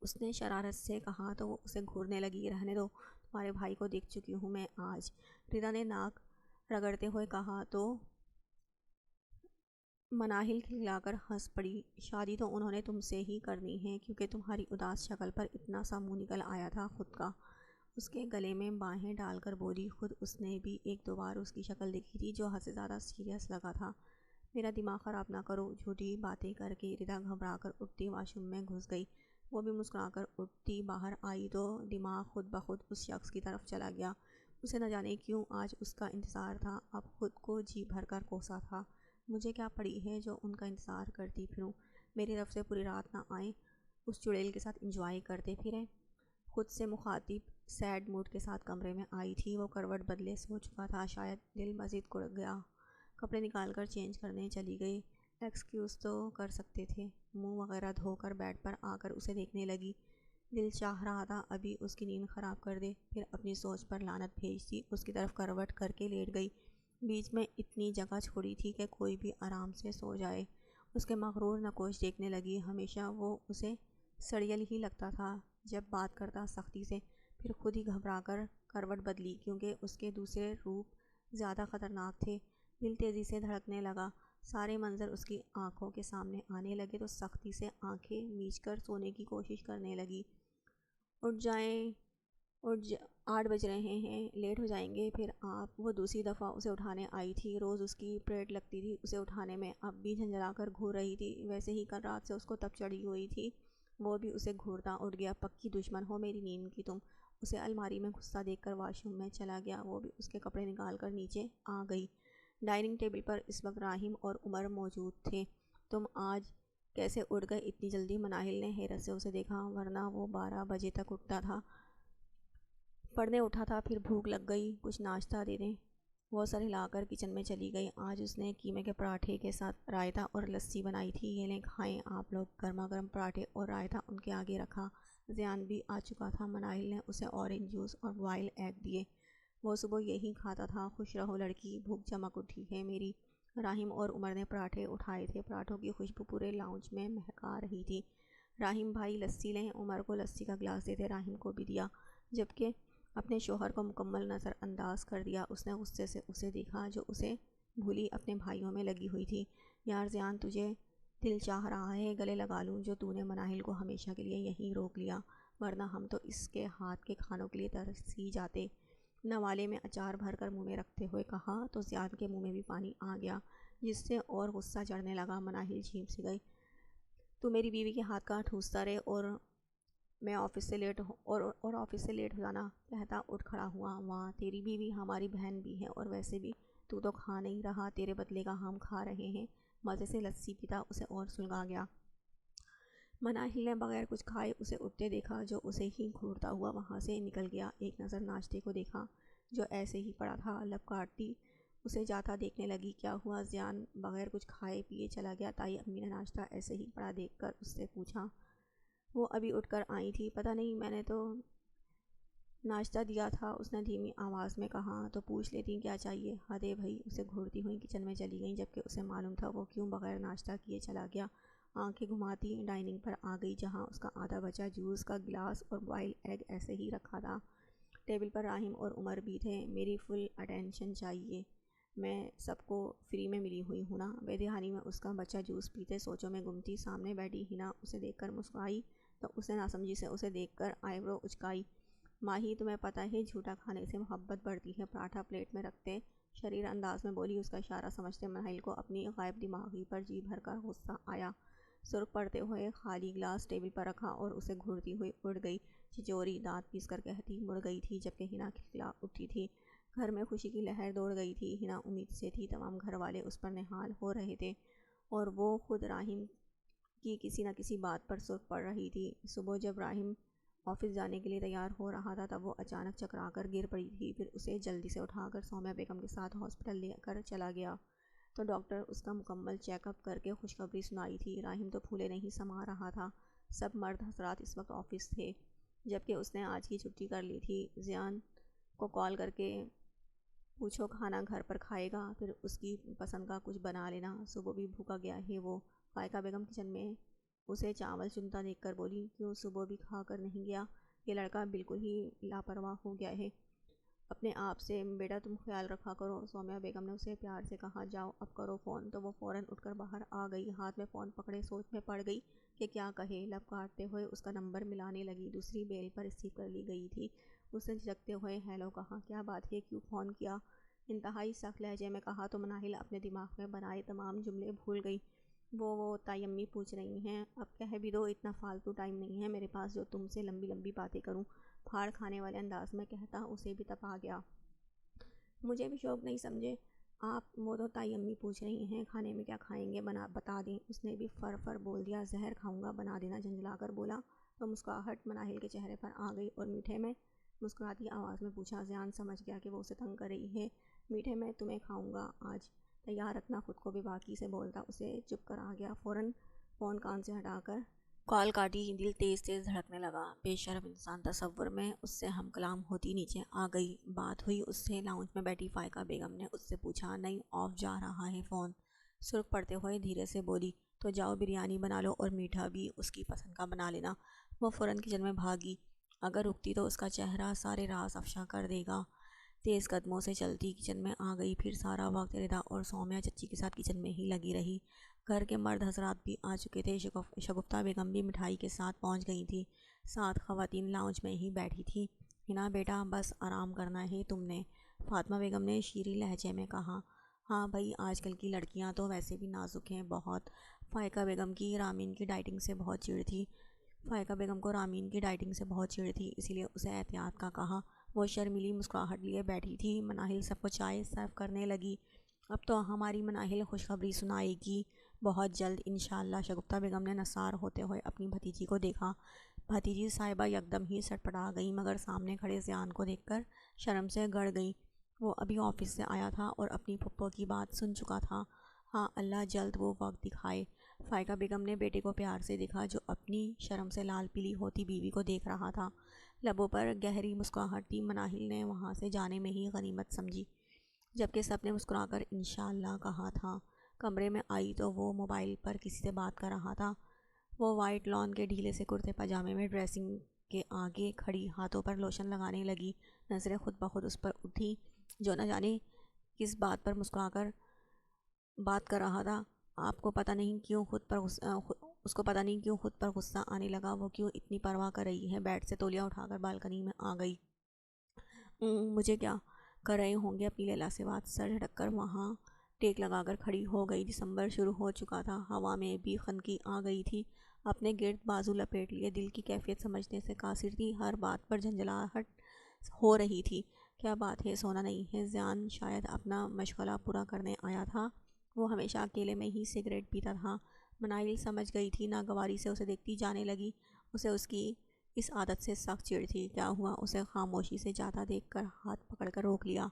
Speaker 1: اس نے شرارت سے کہا تو وہ اسے گھورنے لگی۔ رہنے دو، تمہارے بھائی کو دیکھ چکی ہوں میں آج، ردا نے ناک رگڑتے ہوئے کہا تو مناہل کھللا کر ہنس پڑی۔ شادی تو انہوں نے تم سے ہی کرنی ہے کیونکہ تمہاری اداس شکل پر اتنا سا منہ نکل آیا تھا خود کا۔ اس کے گلے میں باہیں ڈال کر بولی۔ خود اس نے بھی 1-2 بار اس کی شکل دیکھی تھی جو حد سے زیادہ سیریس لگا تھا۔ میرا دماغ خراب نہ کرو جھوٹی باتیں کر کے۔ ردا گھبرا کر اٹھتی واش روم میں گھس گئی۔ وہ بھی مسکرا کر اٹھتی باہر آئی تو دماغ خود بخود اس شخص کی طرف چلا گیا۔ اسے نہ جانے کیوں آج اس کا انتظار تھا، اب خود کو جی بھر کر کوسا تھا۔ مجھے کیا پڑی ہے جو ان کا انتظار کرتی پھروں، میری طرف سے پوری رات نہ آئیں، اس چڑیل کے ساتھ انجوائے کرتے پھریں۔ خود سے مخاطب سیڈ موڈ کے ساتھ کمرے میں آئی تھی۔ وہ کروٹ بدلے سو چکا تھا، شاید دل مزید کڑ گیا۔ کپڑے نکال کر چینج کرنے چلی گئی۔ ایکسکیوز تو کر سکتے تھے۔ منہ وغیرہ دھو کر بیڈ پر آ کر اسے دیکھنے لگی۔ دل چاہ رہا تھا ابھی اس کی نیند خراب کر دے، پھر اپنی سوچ پر لعنت بھیج دی۔ اس کی طرف کروٹ کر کے لیٹ گئی۔ بیچ میں اتنی جگہ چھوڑی تھی کہ کوئی بھی آرام سے سو جائے۔ اس کے مغرور نقوش دیکھنے لگی۔ ہمیشہ وہ اسے سڑیل ہی لگتا تھا جب بات کرتا سختی سے، پھر خود ہی گھبرا کر کروٹ بدلی کیونکہ اس کے دوسرے روپ زیادہ خطرناک تھے۔ دل تیزی سے دھڑکنے لگا۔ سارے منظر اس کی آنکھوں کے سامنے آنے لگے تو سختی سے آنکھیں میچ کر سونے کی کوشش کرنے لگی۔ اٹھ جائیں، 8 بج رہے ہیں، لیٹ ہو جائیں گے پھر آپ۔ وہ دوسری دفعہ اسے اٹھانے آئی تھی۔ روز اس کی پریڈ لگتی تھی اسے اٹھانے میں، اب بھی جھنجھلا کر گھور رہی تھی۔ ویسے ہی کل رات سے اس کو تب چڑھی ہوئی تھی، وہ بھی اسے گھورتا اٹھ گیا۔ پکی دشمن ہو میری نیند کی تم۔ اسے الماری میں غصہ دیکھ کر واش روم میں چلا گیا۔ وہ بھی اس کے کپڑے نکال کر نیچے آ گئی۔ ڈائننگ ٹیبل پر اس وقت راحم اور عمر موجود تھے۔ تم آج کیسے اٹھ گئے اتنی جلدی؟ مناہل نے حیرت سے اسے دیکھا، ورنہ وہ 12 بجے تک اٹھتا تھا۔ پڑھنے اٹھا تھا، پھر بھوک لگ گئی، کچھ ناشتہ دے دیں۔ وہ سر ہلا کر کچن میں چلی گئی۔ آج اس نے قیمے کے پراٹھے کے ساتھ رائتا اور لسی بنائی تھی۔ یہ لیں کھائیں آپ لوگ۔ گرما گرم پراٹھے اور رائتا ان کے آگے رکھا۔ زیان بھی آ چکا تھا۔ مناہل نے اسے اورنج جوس اور بوائل ایگ دیے۔ وہ صبح یہی کھاتا تھا۔ خوش رہو لڑکی، بھوک چمک اٹھی ہے میری۔ راہیم اور عمر نے پراٹھے اٹھائے تھے۔ پراٹھوں کی خوشبو پورے لاؤنج میں مہکا رہی تھی۔ راہیم بھائی لسی لیں، عمر کو لسی کا گلاس دیتے راہیم کو بھی دیا، جبکہ اپنے شوہر کو مکمل نظر انداز کر دیا۔ اس نے غصے سے اسے دیکھا جو اسے بھولی اپنے بھائیوں میں لگی ہوئی تھی۔ یار زیان، تجھے دل چاہ رہا ہے گلے لگا لوں جو تو نے مناہل کو ہمیشہ کے لیے یہیں روک لیا، ورنہ ہم تو اس کے ہاتھ کے کھانوں کے لیے ترسی جاتے۔ نوالے میں اچار بھر کر منہ میں رکھتے ہوئے کہا تو زیان کے منہ میں بھی پانی آ گیا، جس سے اور غصہ چڑھنے لگا۔ مناہل جھیم سی گئی۔ تو میری بیوی کے ہاتھ کا ٹھوستا رہے اور میں آفس سے لیٹ ہو جانا کہتا اٹھ کھڑا ہوا۔ وہاں تیری بیوی ہماری بہن بھی ہے، اور ویسے بھی تو کھا نہیں رہا، تیرے بدلے کا ہم کھا رہے ہیں۔ مزے سے لسی پیتا اسے اور سلگا گیا۔ مناہل نے بغیر کچھ کھائے اسے اٹھتے دیکھا جو اسے ہی گھورتا ہوا وہاں سے نکل گیا۔ ایک نظر ناشتے کو دیکھا جو ایسے ہی پڑا تھا، لب کاٹتی اسے جاتا دیکھنے لگی۔ کیا ہوا؟ زیان بغیر کچھ کھائے پیے چلا گیا۔ تائی امی نے ناشتہ ایسے ہی پڑا دیکھ کر اس سے پوچھا۔ وہ ابھی اٹھ کر آئی تھی۔ پتہ نہیں، میں نے تو ناشتہ دیا تھا، اس نے دھیمی آواز میں کہا۔ تو پوچھ لیتی کیا چاہیے؟ حد ہے بھائی، اسے گھورتی ہوئی کچن میں چلی گئیں، جبکہ اسے معلوم تھا وہ کیوں بغیر ناشتہ کیے چلا گیا۔ آنکھیں گھماتی ڈائننگ پر آ گئی، جہاں اس کا آدھا بچا جوس کا گلاس اور بوائل ایگ ایسے ہی رکھا تھا۔ ٹیبل پر راہیم اور عمر بھی تھے۔ میری فل اٹینشن چاہیے، میں سب کو فری میں ملی ہوئی ہوں نا؟ بے دھیانی میں اس کا بچہ جوس پیتے سوچوں میں گم تھی۔ سامنے بیٹھی ہنا اسے دیکھ کر مسکرائی تو اس نے ناسمجھی سے اسے دیکھ کر آئی برو اچکائی۔ ماہی، تمہیں پتہ ہے جھوٹا کھانے سے محبت بڑھتی ہے؟ پراٹھا پلیٹ میں رکھتے شریر انداز میں بولی۔ اس کا اشارہ سمجھتے مناہل کو اپنی غائب دماغی پر جی بھر کر غصہ آیا۔ سرخ پڑتے ہوئے خالی گلاس ٹیبل پر رکھا اور اسے گھورتی ہوئی اڑ گئی۔ چچوری دانت پیس کر کہتی مڑ گئی تھی، جبکہ ہنا کھلکھلا اٹھی تھی۔ گھر میں خوشی کی لہر دوڑ گئی تھی۔ ہنا امید سے تھی تمام گھر والے اس پر نہال ہو رہے تھے، اور وہ خود راہیم کی کسی نہ کسی بات پر سرخ پڑ رہی تھی۔ صبح جب راہیم آفس جانے کے لیے تیار ہو رہا تھا تب وہ اچانک چکرا کر گر پڑی تھی۔ پھر اسے جلدی سے اٹھا کر سومیہ بیگم کے ساتھ ہاسپٹل لے کر چلا گیا تو ڈاکٹر اس کا مکمل چیک اپ کر کے خوشخبری سنائی تھی۔ راہیم تو پھولے نہیں سما رہا تھا۔ سب مرد حضرات اس وقت آفس تھے، جبکہ اس نے آج کی چھٹی کر لی تھی۔ زیان کو کال کر کے پوچھو کھانا گھر پر کھائے گا، پھر اس کی پسند کا کچھ بنا لینا، صبح بھی بھوکا گیا ہے وہ۔ فائقہ بیگم کچن میں اسے چاول چنتا دیکھ کر بولی، کیوں صبح بھی کھا کر نہیں گیا؟ یہ لڑکا بالکل ہی لاپرواہ ہو گیا ہے اپنے آپ سے، بیٹا تم خیال رکھا کرو۔ سومیہ بیگم نے اسے پیار سے کہا، جاؤ اب کرو فون۔ تو وہ فوراً اٹھ کر باہر آ گئی، ہاتھ میں فون پکڑے سوچ میں پڑ گئی کہ کیا کہے۔ لب کاٹتے ہوئے اس کا نمبر ملانے لگی، دوسری بیل پر ریسیو کر لی گئی تھی۔ اس نے جھجکتے ہوئے ہیلو کہا۔ کیا بات ہے، کیوں فون کیا؟ انتہائی سخت لہجے میں کہا تو مناہل اپنے دماغ میں بنائے تمام جملے بھول گئی۔ وہ تائی امی پوچھ رہی ہیں، اب کہہ بھی دو، اتنا فالتو ٹائم نہیں ہے میرے پاس جو تم سے لمبی لمبی باتیں کروں۔ پھاڑ کھانے والے انداز میں کہتا اسے بھی تپ آ گیا۔ مجھے بھی شوق نہیں سمجھے آپ، وہ تو تائی امی پوچھ رہی ہیں کھانے میں کیا کھائیں گے، بتا دیں؟ اس نے بھی فر بول دیا، زہر کھاؤں گا، بنا دینا، جھنجھلا کر بولا تو مسکراہٹ مناہل کے چہرے پر آ گئی اور میٹھے میں مسکراتی آواز میں پوچھا۔ زیان سمجھ گیا کہ وہ اسے تنگ کر رہی ہے۔ میٹھے میں تمہیں کھاؤں گا آج، تیار رکھنا خود کو بھی، باقی سے بولتا اسے چپ کر آ گیا۔ فوراً فون کان سے ہٹا کر کال کاٹی۔ دل تیز تیز دھڑکنے لگا۔ بے شرم انسان تصور میں اس سے ہم کلام ہوتی نیچے آ گئی۔ بات ہوئی اس سے؟ لاؤنج میں بیٹھی فائقہ بیگم نے اس سے پوچھا۔ نہیں، آف جا رہا ہے فون، سرخ پڑتے ہوئے دھیرے سے بولی۔ تو جاؤ بریانی بنا لو اور میٹھا بھی اس کی پسند کا بنا لینا۔ وہ فوراً کچن میں بھاگی، اگر رکتی تو اس کا چہرہ سارے راز افشا کر دے گا۔ تیز قدموں سے چلتی کچن میں آ گئی، پھر سارا وقت ردا اور سومیہ چچی کے ساتھ کچن میں ہی لگی رہی۔ گھر کے مرد حضرات بھی آ چکے تھے، شگفتہ بیگم بھی مٹھائی کے ساتھ پہنچ گئی تھی۔ 7 خواتین لاؤنج میں ہی بیٹھی تھیں۔ ہنا بیٹا بس آرام کرنا ہے تم نے، فاطمہ بیگم نے شیریں لہجے میں کہا۔ ہاں بھائی، آج کل کی لڑکیاں تو ویسے بھی نازک ہیں بہت۔ فائقہ بیگم کی رامین کی ڈائٹنگ سے بہت چڑ تھی۔ فائقہ بیگم کو رامین کی ڈائٹنگ سے بہت چڑ تھی، اسی لیے اسے احتیاط کا کہا۔ وہ شرمیلی مسکراہٹ لیے بیٹھی تھی۔ مناہل سب کو چائے سرو کرنے لگی۔ اب تو ہماری مناہل خوشخبری سنائے گی بہت جلد انشاءاللہ۔ شگفتہ بیگم نے نثار ہوتے ہوئے اپنی بھتیجی کو دیکھا۔ بھتیجی صاحبہ یکدم ہی سٹپٹا گئی، مگر سامنے کھڑے زیان کو دیکھ کر شرم سے گڑ گئی۔ وہ ابھی آفس سے آیا تھا اور اپنی پھپھو کی بات سن چکا تھا۔ ہاں اللہ جلد وہ وقت دکھائے۔ فائقہ بیگم نے بیٹے کو پیار سے دیکھا جو اپنی شرم سے لال پیلی ہوتی بیوی کو دیکھ رہا تھا۔ لبوں پر گہری مسکراہٹ تھی۔ مناہل نے وہاں سے جانے میں ہی غنیمت سمجھی۔ جبکہ سب نے مسکرا کر انشاءاللہ کہا تھا۔ کمرے میں آئی تو وہ موبائل پر کسی سے بات کر رہا تھا۔ وہ وائٹ لان کے ڈھیلے سے کرتے پاجامے میں ڈریسنگ کے آگے کھڑی ہاتھوں پر لوشن لگانے لگی۔ نظریں خود بخود اس پر اٹھی جو نہ جانے کس بات پر مسکرا کر بات کر رہا تھا۔ آپ کو پتہ نہیں کیوں خود پر اس کو پتہ نہیں کیوں خود پر غصہ آنے لگا۔ وہ کیوں اتنی پرواہ کر رہی ہے؟ بیڈ سے تولیہ اٹھا کر بالکنی میں آ گئی۔ مجھے کیا کر رہے ہوں گے؟ اپنی لیلا سے بات سر جھٹک کر وہاں ٹیک لگا کر کھڑی ہو گئی۔ دسمبر شروع ہو چکا تھا، ہوا میں بھی خنکی آ گئی تھی۔ اپنے گرد بازو لپیٹ لیے دل کی کیفیت سمجھنے سے قاصر تھی۔ ہر بات پر جھنجھلاہٹ ہو رہی تھی۔ کیا بات ہے؟ سونا نہیں ہے؟ زیان شاید اپنا مشغلہ پورا کرنے آیا تھا۔ وہ ہمیشہ اکیلے میں ہی سگریٹ پیتا تھا۔ مناہل سمجھ گئی تھی، ناگواری سے اسے دیکھتی جانے لگی۔ اسے اس کی اس عادت سے سخت چڑ تھی۔ کیا ہوا؟ اسے خاموشی سے جاتا دیکھ کر ہاتھ پکڑ کر روک لیا۔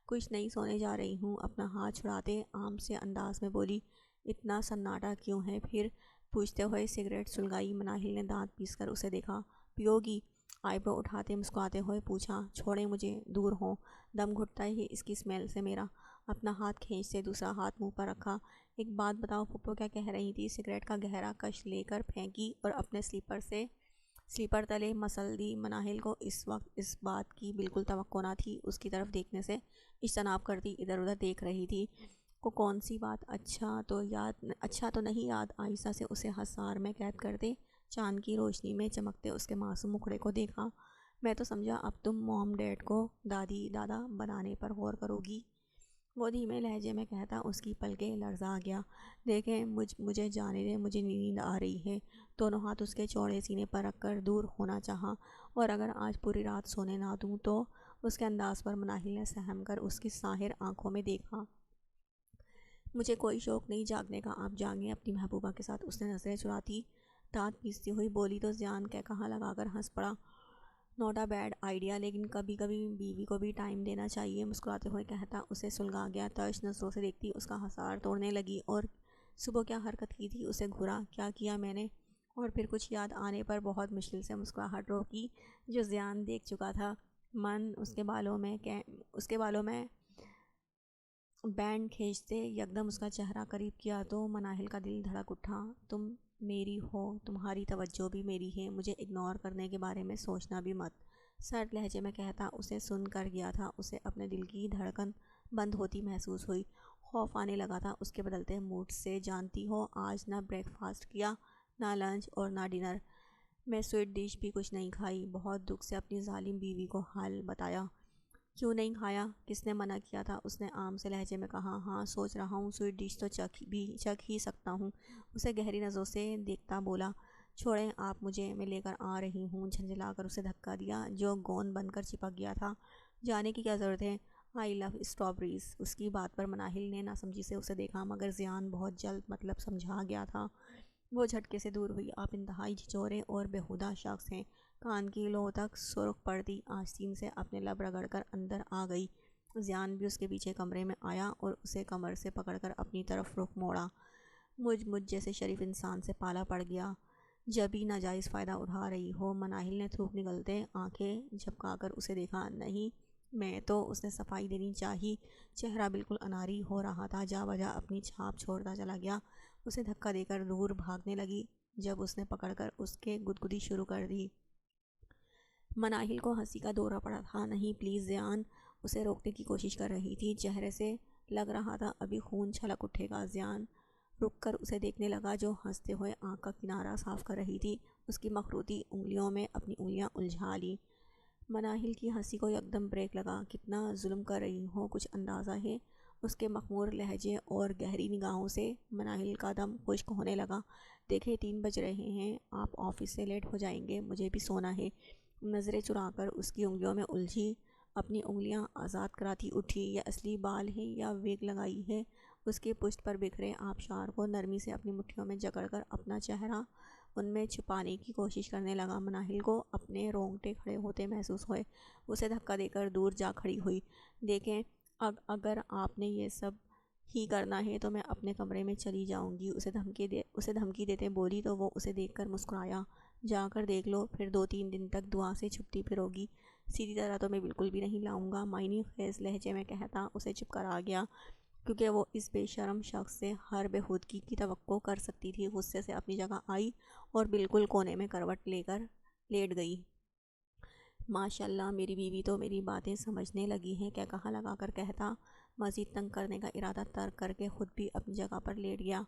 Speaker 1: کچھ نہیں، سونے جا رہی ہوں۔ اپنا ہاتھ چھڑاتے عام سے انداز میں بولی۔ اتنا سناٹا کیوں ہے پھر؟ پوچھتے ہوئے سگریٹ سلگائی۔ مناہل نے دانت پیس کر اسے دیکھا۔ پیو گی؟ آئی برو اٹھاتے مسکراتے ہوئے پوچھا۔ چھوڑیں مجھے، دور ہوں، دم گھٹتا ہے اس کی اسمیل سے میرا۔ اپنا ہاتھ کھینچتے دوسرا ہاتھ منہ پر رکھا۔ ایک بات بتاؤ، پھپھو کیا کہہ رہی تھی؟ سگریٹ کا گہرا کش لے کر پھینکی اور اپنے سلیپر تلے مسل دی۔ مناہل کو اس وقت اس بات کی بالکل توقع نہ تھی۔ اس کی طرف دیکھنے سے اجتناب کرتی ادھر ادھر دیکھ رہی تھی۔ کو کون سی بات؟ اچھا تو نہیں یاد؟ آہستہ سے اسے حصار میں قید کرتے چاند کی روشنی میں چمکتے اس کے معصوم مکھڑے کو دیکھا۔ میں تو سمجھا اب تم موم ڈیڈ کو دادی دادا بنانے پر غور کرو گی۔ وہ دھیمے لہجے میں کہتا اس کی پلکیں لرزا گیا۔ دیکھیں مجھے جانے دیں، مجھے نیند آ رہی ہے۔ دونوں ہاتھ اس کے چوڑے سینے پر رکھ کر دور ہونا چاہا۔ اور اگر آج پوری رات سونے نہ دوں تو؟ اس کے انداز پر مناہل نے سہم کر اس کی ساحر آنکھوں میں دیکھا۔ مجھے کوئی شوق نہیں جاگنے کا، آپ جاگیں اپنی محبوبہ کے ساتھ۔ اس نے نظریں چراتی دانت پیستی ہوئی بولی تو زیان کہا لگا کر ہنس پڑا۔ نوٹ اے بیڈ آئیڈیا، لیکن کبھی کبھی بیوی کو بھی ٹائم دینا چاہیے، مسکراتے ہوئے کہتا اسے سلگا گیا۔ ترش نظروں سے دیکھتی اس کا حصار توڑنے لگی۔ اور صبح کیا حرکت کی تھی؟ اسے گھورا۔ کیا کیا میں نے؟ اور پھر کچھ یاد آنے پر بہت مشکل سے مسکراہٹ روکی جو زیان دیکھ چکا تھا۔ اس کے بالوں میں بینڈ کھینچتے یکدم اس کا چہرہ قریب کیا تو مناہل کا دل دھڑک اٹھا۔ تم میری ہو، تمہاری توجہ بھی میری ہے، مجھے اگنور کرنے کے بارے میں سوچنا بھی مت، سرد لہجے میں کہتا اسے سن کر گیا تھا۔ اسے اپنے دل کی دھڑکن بند ہوتی محسوس ہوئی۔ خوف آنے لگا تھا اس کے بدلتے موڈ سے۔ جانتی ہو آج نہ بریک فاسٹ کیا، نہ لنچ اور نہ ڈنر، میں سویٹ ڈش بھی کچھ نہیں کھائی۔ بہت دکھ سے اپنی ظالم بیوی کو حال بتایا۔ کیوں نہیں کھایا؟ کس نے منع کیا تھا؟ اس نے عام سے لہجے میں کہا۔ ہاں سوچ رہا ہوں، سویٹ ڈش تو چکھ ہی سکتا ہوں۔ اسے گہری نظروں سے دیکھتا بولا۔ چھوڑیں آپ مجھے، میں لے کر آ رہی ہوں۔ جھنجھلا کر اسے دھکا دیا جو گوند بن کر چپک گیا تھا۔ جانے کی کیا ضرورت ہے؟ آئی لو اسٹرابیریز۔ اس کی بات پر مناہل نے ناسمجھی سے اسے دیکھا، مگر زیان بہت جلد مطلب سمجھا گیا تھا۔ وہ جھٹکے سے دور ہوئی۔ آپ انتہائی جھنجھوڑے اور بیہودہ شخص ہیں۔ کان کی لو تک سرخ پڑتی آستین سے اپنے لب رگڑ کر اندر آ گئی۔ زیان بھی اس کے پیچھے کمرے میں آیا اور اسے کمر سے پکڑ کر اپنی طرف رخ موڑا۔ مجھ جیسے شریف انسان سے پالا پڑ گیا جب ہی ناجائز فائدہ اٹھا رہی ہو۔ مناہل نے تھوک نگلتے آنکھیں جھپکا کر اسے دیکھا۔ نہیں میں تو، اس نے صفائی دینی چاہی۔ چہرہ بالکل اناری ہو رہا تھا۔ جا بجا اپنی چھاپ چھوڑتا چلا گیا۔ اسے دھکا دے کر دور بھاگنے لگی جب اس نے پکڑ کر اس کے گدگدی شروع کر دی۔ مناہل کو ہنسی کا دورہ پڑا تھا۔ نہیں پلیز زیان، اسے روکنے کی کوشش کر رہی تھی۔ چہرے سے لگ رہا تھا ابھی خون چھلک اٹھے گا۔ زیان رک کر اسے دیکھنے لگا جو ہنستے ہوئے آنکھ کا کنارہ صاف کر رہی تھی۔ اس کی مخروطی انگلیوں میں اپنی انگلیاں الجھا لی۔ مناہل کی ہنسی کو یکدم بریک لگا۔ کتنا ظلم کر رہی ہو، کچھ اندازہ ہے؟ اس کے مخمور لہجے اور گہری نگاہوں سے مناہل کا دم خشک ہونے لگا۔ دیکھیں 3 بج رہے ہیں، آپ آفس سے لیٹ ہو جائیں گے، مجھے بھی سونا ہے۔ نظریں چرا کر اس کی انگلیوں میں الجھی اپنی انگلیاں آزاد کراتی اٹھی۔ یہ اصلی بال ہیں یا ویگ لگائی ہے؟ اس کی پشت پر بکھرے آبشار کو نرمی سے اپنی مٹھیوں میں جکڑ کر اپنا چہرہ ان میں چھپانے کی کوشش کرنے لگا۔ مناہل کو اپنے رونگٹے کھڑے ہوتے محسوس ہوئے۔ اسے دھکا دے کر دور جا کھڑی ہوئی۔ دیکھیں اگر آپ نے یہ سب ہی کرنا ہے تو میں اپنے کمرے میں چلی جاؤں گی، اسے دھمکی دیتے بولی تو وہ اسے دیکھ کر مسکرایا۔ جا کر دیکھ لو، پھر 2-3 دن تک دعا سے چھپتی پھرو گی۔ سیدھی طرح تو میں بالکل بھی نہیں لاؤں گا، معنی خیز لہجے میں کہتا اسے چپ کرا گیا، کیونکہ وہ اس بے شرم شخص سے ہر بےہودگی کی توقع کر سکتی تھی۔ غصے سے اپنی جگہ آئی اور بالکل کونے میں کروٹ لے کر لیٹ گئی۔ ماشاءاللہ میری بیوی تو میری باتیں سمجھنے لگی ہے، کیا کہا لگا کر کہتا، مزید تنگ کرنے کا ارادہ ترک کر کے خود بھی اپنی جگہ پر لیٹ گیا،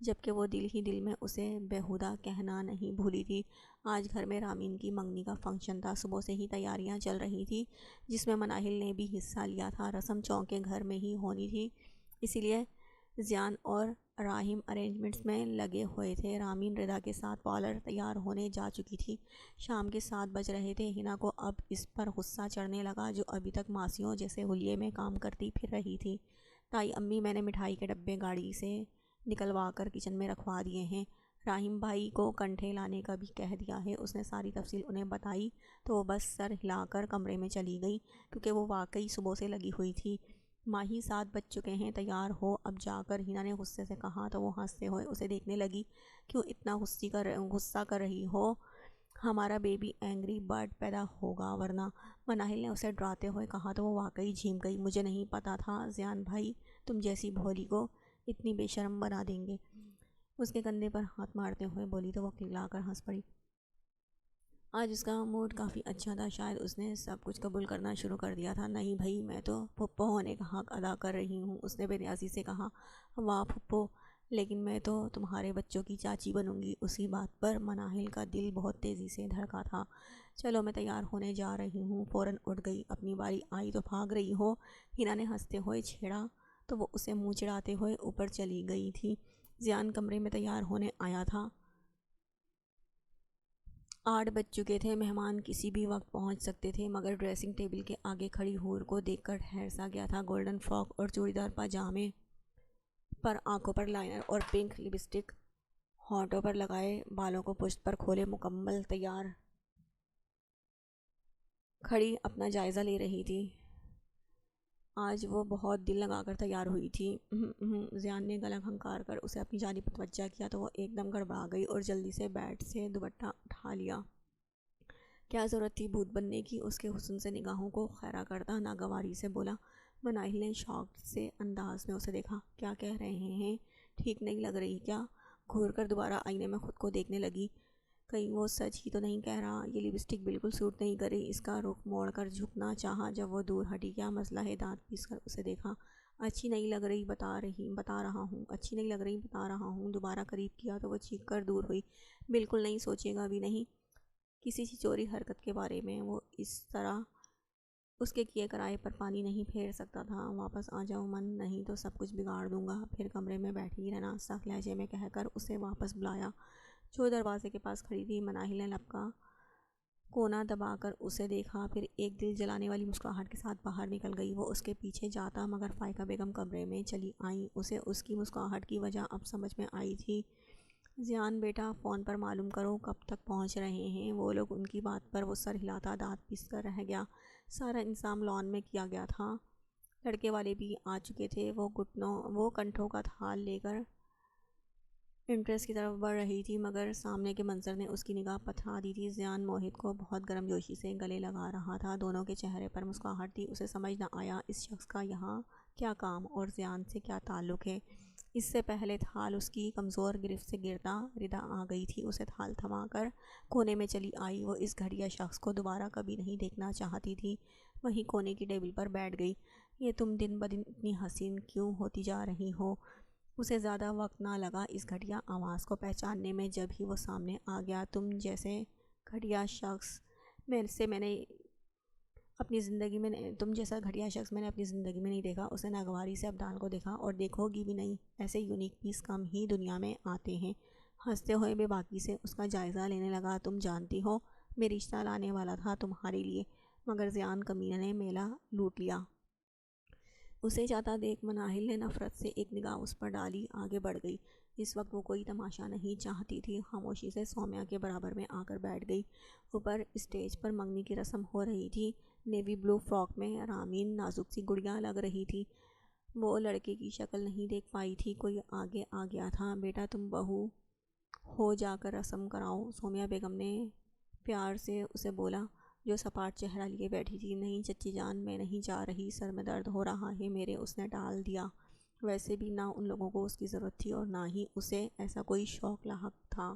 Speaker 1: جبکہ وہ دل ہی دل میں اسے بیہودہ کہنا نہیں بھولی تھی۔ آج گھر میں رامین کی منگنی کا فنکشن تھا، صبح سے ہی تیاریاں چل رہی تھی، جس میں مناہل نے بھی حصہ لیا تھا۔ رسم چونکہ گھر میں ہی ہونی تھی، اسی لیے زیان اور راحم ارینجمنٹس میں لگے ہوئے تھے۔ رامین رضا کے ساتھ پارلر تیار ہونے جا چکی تھی۔ شام کے 7 بج رہے تھے۔ ہنا کو اب اس پر غصہ چڑھنے لگا، جو ابھی تک ماسیوں جیسے حلیے میں کام کرتی پھر رہی تھی۔ تائی امی، میں نے مٹھائی کے ڈبے گاڑی سے نکلوا کر کچن میں رکھوا دیے ہیں، راحم بھائی کو کنٹھے لانے کا بھی کہہ دیا ہے۔ اس نے ساری تفصیل انہیں بتائی تو وہ بس سر ہلا کر کمرے میں چلی گئی، کیونکہ وہ واقعی صبح سے لگی ہوئی تھی۔ ماہی 7 بج چکے ہیں، تیار ہو اب جا کر، ہنا نے غصے سے کہا تو وہ ہنستے ہوئے اسے دیکھنے لگی۔ کیوں اتنا غصہ کر رہی ہو؟ ہمارا بیبی اینگری برڈ پیدا ہوگا ورنہ، مناہل نے اسے ڈراتے ہوئے کہا تو وہ واقعی جھیم گئی۔ مجھے نہیں پتا تھا زیان بھائی تم جیسی بھولی کو اتنی بے شرم بنا دیں گے، اس کے کندھے پر ہاتھ مارتے ہوئے بولی تو وہ کھلکھلا کر ہنس پڑی۔ آج اس کا موڈ کافی اچھا تھا، شاید اس نے سب کچھ قبول کرنا شروع کر دیا تھا۔ نہیں بھائی، میں تو پھپھو ہونے کا حق ادا کر رہی ہوں، اس نے بے نیازی سے کہا۔ واہ پھپھو، لیکن میں تو تمہارے بچوں کی چاچی بنوں گی۔ اسی بات پر مناہل کا دل بہت تیزی سے دھڑکا تھا۔ چلو میں تیار ہونے جا رہی ہوں، فوراً اٹھ گئی۔ اپنی باری آئی تو بھاگ رہی ہو؟ ہنا نے ہنستے ہوئے چھیڑا تو وہ اسے منہ چڑھاتے ہوئے اوپر چلی گئی تھی۔ زیان کمرے میں تیار ہونے آیا تھا۔ 8 بج چکے تھے، مہمان کسی بھی وقت پہنچ سکتے تھے، مگر ڈریسنگ ٹیبل کے آگے کھڑی حور کو دیکھ کر ٹھہر سا گیا تھا۔ گولڈن فراک اور چوڑی دار پاجامے پر، آنکھوں پر لائنر اور پنک لپسٹک، ہونٹوں پر لگائے، بالوں کو پشت پر کھولے، مکمل تیار کھڑی اپنا جائزہ لے رہی تھی۔ آج وہ بہت دل لگا کر تیار ہوئی تھی۔ زیان نے گلا کھنکار کر اسے اپنی جانب متوجہ کیا تو وہ ایک دم گڑبڑا گئی اور جلدی سے بیڈ سے دوپٹہ اٹھا لیا۔ کیا ضرورت تھی بھوت بننے کی؟ اس کے حسن سے نگاہوں کو خیرہ کرتا ناگواری سے بولا۔ مناہل نے شاک سے انداز میں اسے دیکھا۔ کیا کہہ رہے ہیں؟ ٹھیک نہیں لگ رہی کیا؟ گھور کر دوبارہ آئینے میں خود کو دیکھنے لگی، کہیں وہ سچ ہی تو نہیں کہہ رہا۔ یہ لپسٹک بالکل سوٹ نہیں کر رہی۔ اس کا رخ موڑ کر جھکنا چاہا، جب وہ دور ہٹی۔ کیا مسئلہ ہے؟ دانت پیس کر اسے دیکھا۔ اچھی نہیں لگ رہی، بتا رہا ہوں، اچھی نہیں لگ رہی، بتا رہا ہوں۔ دوبارہ قریب کیا تو وہ چیخ کر دور ہوئی۔ بالکل نہیں، سوچے گا بھی نہیں کسی چوری حرکت کے بارے میں۔ وہ اس طرح اس کے کیے کرائے پر پانی نہیں پھیر سکتا تھا۔ واپس آ جاؤ من، نہیں تو سب کچھ بگاڑ دوں گا، پھر کمرے میں بیٹھی رہنا، سخت لہجے میں کہہ کر اسے واپس بلایا۔ جو دروازے کے پاس کھڑی تھی، مناہل نے لب کا کونا دبا کر اسے دیکھا، پھر ایک دل جلانے والی مسکراہٹ کے ساتھ باہر نکل گئی۔ وہ اس کے پیچھے جاتا، مگر فائقہ بیگم کمرے میں چلی آئیں۔ اسے اس کی مسکراہٹ کی وجہ اب سمجھ میں آئی تھی۔ زیان بیٹا، فون پر معلوم کرو کب تک پہنچ رہے ہیں وہ لوگ۔ ان کی بات پر وہ سر ہلاتا دانت پیس کر رہ گیا۔ سارا انتظام لان میں کیا گیا تھا، لڑکے والے بھی آ چکے تھے۔ وہ کنٹھوں کا تھال لے کر انٹریس کی طرف بڑھ رہی تھی، مگر سامنے کے منظر نے اس کی نگاہ پتھرا دی تھی۔ زیان موہت کو بہت گرم جوشی سے گلے لگا رہا تھا، دونوں کے چہرے پر مسکراہٹ تھی۔ اسے سمجھ نہ آیا اس شخص کا یہاں کیا کام اور زیان سے کیا تعلق ہے۔ اس سے پہلے تھال اس کی کمزور گرفت سے گرتا، ردا آ گئی تھی، اسے تھال تھما کر کونے میں چلی آئی۔ وہ اس گھٹیا شخص کو دوبارہ کبھی نہیں دیکھنا چاہتی تھی۔ وہیں کونے کی ٹیبل پر بیٹھ گئی۔ یہ تم دن بدن اتنی حسین کیوں ہوتی جا رہی ہو؟ اسے زیادہ وقت نہ لگا اس گھٹیا آواز کو پہچاننے میں، جب ہی وہ سامنے آ گیا۔ تم جیسا گھٹیا شخص میں نے اپنی زندگی میں نہیں دیکھا۔ اس نے ناگواری سے ابدال کو دیکھا۔ اور دیکھو گی بھی نہیں، ایسے یونیک پیس کم ہی دنیا میں آتے ہیں۔ ہنستے ہوئے بے باکی سے اس کا جائزہ لینے لگا۔ تم جانتی ہو میں رشتہ لانے والا تھا تمہارے لیے، مگر زیان کمینہ نے میلہ لوٹ لیا۔ اسے جاتا دیکھ مناہل نے نفرت سے ایک نگاہ اس پر ڈالی، آگے بڑھ گئی۔ اس وقت وہ کوئی تماشا نہیں چاہتی تھی، خاموشی سے سومیا کے برابر میں آ کر بیٹھ گئی۔ اوپر اسٹیج پر منگنی کی رسم ہو رہی تھی۔ نیوی بلو فراک میں رامین نازک سی گڑیا لگ رہی تھی۔ وہ لڑکے کی شکل نہیں دیکھ پائی تھی، کوئی آگے آ گیا تھا۔ بیٹا تم بہو ہو، جا کر رسم کراؤ، سومیا بیگم نے پیار سے اسے بولا۔ جو سپاٹ چہرہ لیے بیٹھی تھی۔ نہیں چچی جان، میں نہیں جا رہی، سر میں درد ہو رہا ہے میرے، اس نے ٹال دیا۔ ویسے بھی نہ ان لوگوں کو اس کی ضرورت تھی اور نہ ہی اسے ایسا کوئی شوق لاحق تھا۔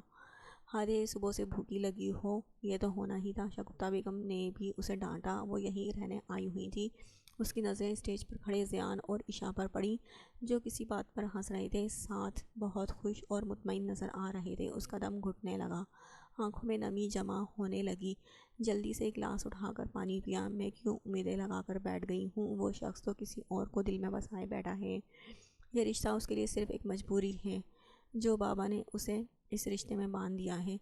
Speaker 1: ہارے صبح سے بھوکی لگی ہو، یہ تو ہونا ہی تھا۔ شگفتہ بیگم نے بھی اسے ڈانٹا، وہ یہیں رہنے آئی ہوئی تھی۔ اس کی نظریں اسٹیج پر کھڑے زیان اور عشاء پر پڑیں، جو کسی بات پر ہنس رہے تھے، ساتھ بہت خوش اور مطمئن نظر آ رہے تھے۔ اس کا دم گھٹنے لگا، آنکھوں میں نمی جمع ہونے لگی۔ جلدی سے گلاس اٹھا کر پانی پیا۔ میں کیوں امیدیں لگا کر بیٹھ گئی ہوں؟ وہ شخص تو کسی اور کو دل میں بسائے بیٹھا ہے۔ یہ رشتہ اس کے لیے صرف ایک مجبوری ہے جو بابا نے اسے اس رشتے میں باندھ دیا ہے۔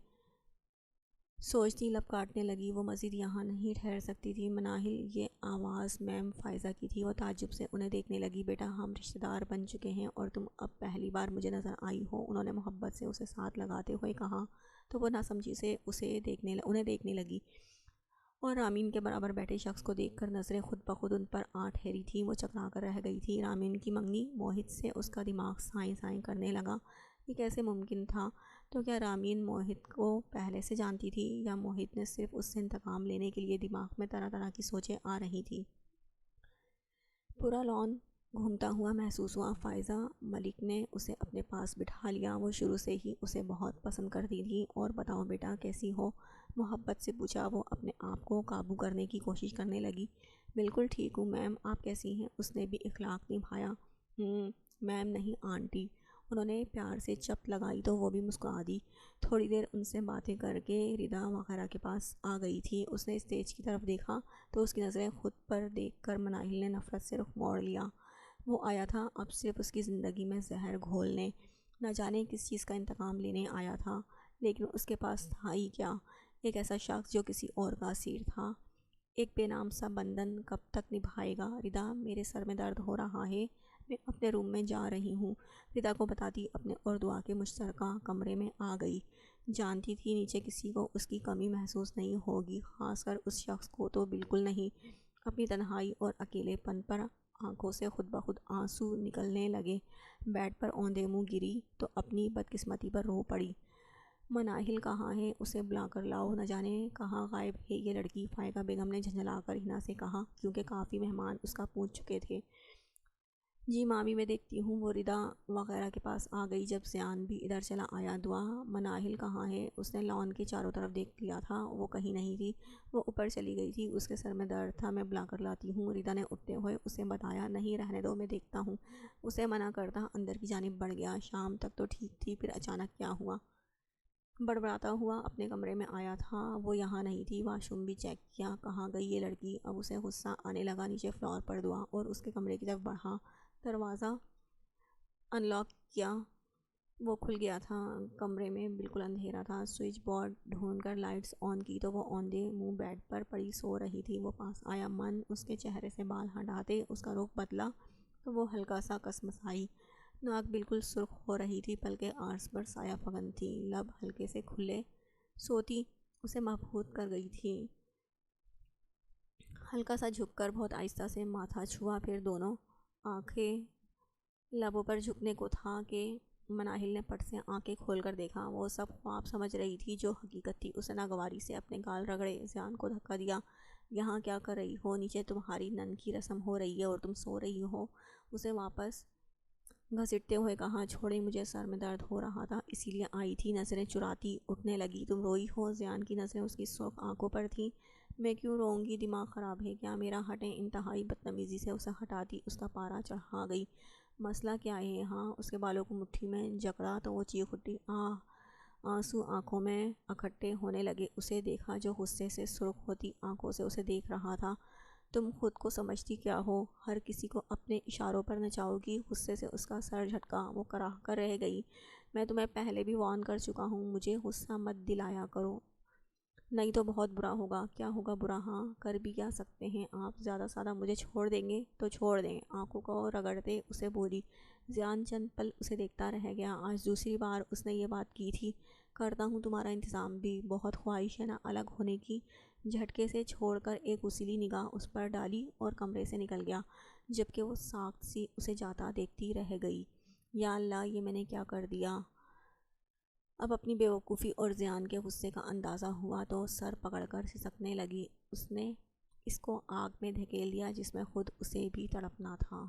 Speaker 1: سوچتی لب کاٹنے لگی، وہ مزید یہاں نہیں ٹھہر سکتی تھی۔ مناہل، یہ آواز میم فائزہ کی تھی۔ وہ تعجب سے انہیں دیکھنے لگی۔ بیٹا، ہم رشتہ دار بن چکے ہیں اور تم اب پہلی بار مجھے نظر آئی ہو، انہوں نے محبت سے اسے ساتھ لگاتے ہوئے کہا، تو وہ ناسمجھی سے انہیں دیکھنے لگی اور رامین کے برابر بیٹھے شخص کو دیکھ کر نظریں خود بخود ان پر آ ٹھہری تھیں۔ وہ چکرا کر رہ گئی تھی۔ رامین کی منگنی؟ موہت سے اس کا دماغ سائیں سائیں کرنے لگا۔ یہ کیسے ممکن تھا؟ تو کیا رامین موہت کو پہلے سے جانتی تھی، یا موہت نے صرف اس سے انتقام لینے کے لیے؟ دماغ میں طرح طرح کی سوچیں آ رہی تھی۔ پورا لان گھومتا ہوا محسوس ہوا۔ فائزہ ملک نے اسے اپنے پاس بٹھا لیا۔ وہ شروع سے ہی اسے بہت پسند کرتی تھی۔ اور بتاؤ بیٹا، کیسی ہو؟ محبت سے پوچھا۔ وہ اپنے آپ کو قابو کرنے کی کوشش کرنے لگی۔ بالکل ٹھیک ہوں میم، آپ کیسی ہیں؟ اس نے بھی اخلاق نبھایا۔ میم نہیں آنٹی۔ انہوں نے پیار سے چپ لگائی تو وہ بھی مسکرا دی۔ تھوڑی دیر ان سے باتیں کر کے ردا وغیرہ کے پاس آ گئی تھی۔ اس نے اسٹیج کی طرف دیکھا تو اس کی نظریں خود پر دیکھ کر مناہل نے نفرت سے رخ موڑ لیا۔ وہ آیا تھا اب صرف اس کی زندگی میں زہر گھولنے، نہ جانے کس چیز کا انتقام لینے آیا تھا، لیکن اس کے پاس تھا ہی کیا؟ ایک ایسا شخص جو کسی اور کا اسیر تھا۔ ایک بے نام سا بندھن کب تک نبھائے گا؟ ردا، میرے سر میں درد ہو رہا ہے، میں اپنے روم میں جا رہی ہوں، ردا کو بتاتی اپنے اور دعا کے مشترکہ کمرے میں آ گئی۔ جانتی تھی نیچے کسی کو اس کی کمی محسوس نہیں ہوگی، خاص کر اس شخص کو تو بالکل نہیں۔ اپنی تنہائی اور اکیلے پن پر آنکھوں سے خود بخود آنسو نکلنے لگے۔ بیڈ پر اوندے منہ گری تو اپنی بدقسمتی پر رو پڑی۔ مناہل کہاں ہے؟ اسے بلا کر لاؤ، نہ جانے کہاں غائب ہے یہ لڑکی، فائقہ بیگم نے جھنجھلا کر ہنا سے کہا، کیونکہ کافی مہمان اس کا پہنچ چکے تھے۔ جی مامی، میں دیکھتی ہوں۔ وہ ردا وغیرہ کے پاس آ گئی جب زیان بھی ادھر چلا آیا۔ دعا، مناہل کہاں ہے؟ اس نے لان کے چاروں طرف دیکھ لیا تھا، وہ کہیں نہیں تھی۔ وہ اوپر چلی گئی تھی، اس کے سر میں درد تھا، میں بلا کر لاتی ہوں، ردا نے اٹھتے ہوئے اسے بتایا۔ نہیں رہنے دو، میں دیکھتا ہوں، اسے منع کرتا اندر کی جانب بڑھ گیا۔ شام تک تو ٹھیک تھی، پھر اچانک کیا ہوا؟ بڑبڑاتا ہوا اپنے کمرے میں آیا تھا۔ وہ یہاں نہیں تھی۔ واش روم بھی چیک کیا، کہاں گئی یہ لڑکی؟ اب اسے غصہ آنے لگا۔ نیچے فلور پر دعا اور اس کے کمرے کی طرف بڑھا، دروازہ ان لاک کیا، وہ کھل گیا تھا۔ کمرے میں بالکل اندھیرا تھا۔ سوئچ بورڈ ڈھونڈ کر لائٹس آن کی تو وہ اوندے منہ بیڈ پر پڑی سو رہی تھی۔ وہ پاس آیا، من اس کے چہرے سے بال ہٹاتے اس کا رخ بدلا تو وہ ہلکا سا کسمسائی، ناک بالکل سرخ ہو رہی تھی، پلکیں آرس پر سایہ فگن تھیں، لب ہلکے سے کھلے۔ سوتی اسے مبہوت کر گئی تھی۔ ہلکا سا جھک کر بہت آہستہ سے ماتھا چھوا، پھر دونوں آنکھیں لبوں پر جھکنے کو تھا کہ مناہل نے پٹ سے آنکھیں کھول کر دیکھا۔ وہ سب خواب سمجھ رہی تھی جو حقیقت تھی۔ اس نے ناگواری سے اپنے گال رگڑے، زیان کو دھکا دیا۔ یہاں کیا کر رہی ہو؟ نیچے تمہاری نن کی رسم ہو رہی ہے اور تم سو رہی ہو۔ اسے واپس گھسیٹتے ہوئے کہا، چھوڑیں مجھے، سر میں درد ہو رہا تھا اسی لیے آئی تھی۔ نظریں چراتی اٹھنے لگی۔ تم روئی ہو؟ زیان کی نظریں اس کی سرخ آنکھوں پر تھیں۔ میں کیوں روؤں گی؟ دماغ خراب ہے کیا میرا؟ ہٹیں۔ انتہائی بدتمیزی سے اسے ہٹاتی اس کا پارا چڑھا گئی۔ مسئلہ کیا ہے یہاں؟ اس کے بالوں کو مٹھی میں جکڑا تو وہ چیخ اٹھی۔ آنسو آنکھوں میں اکٹھے ہونے لگے۔ اسے دیکھا جو غصے سے سرخ ہوتی آنکھوں سے اسے دیکھ رہا تھا۔ تم خود کو سمجھتی کیا ہو؟ ہر کسی کو اپنے اشاروں پر نچاؤ گی؟ غصے سے اس کا سر جھٹکا، وہ کراہ کر رہ گئی۔ میں تمہیں پہلے بھی وارن کر چکا ہوں، مجھے غصہ مت دلایا کرو، نہیں تو بہت برا ہوگا۔ کیا ہوگا برا؟ ہاں، کر بھی کیا سکتے ہیں آپ؟ زیادہ سادہ مجھے چھوڑ دیں گے تو چھوڑ دیں، آنکھوں کو رگڑتے اسے بولی۔ زیان چند پل اسے دیکھتا رہ گیا۔ آج دوسری بار اس نے یہ بات کی تھی۔ کرتا ہوں تمہارا انتظام بھی، بہت خواہش ہے نا الگ ہونے کی؟ جھٹکے سے چھوڑ کر ایک وسیلی نگاہ اس پر ڈالی اور کمرے سے نکل گیا، جبکہ وہ ساکت سی اسے جاتا دیکھتی رہ گئی۔ یا اللہ، یہ میں نے کیا کر دیا؟ اب اپنی بیوقوفی اور زیان کے غصے کا اندازہ ہوا تو سر پکڑ کر سسکنے لگی۔ اس نے اس کو آگ میں دھکیل دیا جس میں خود اسے بھی تڑپنا تھا۔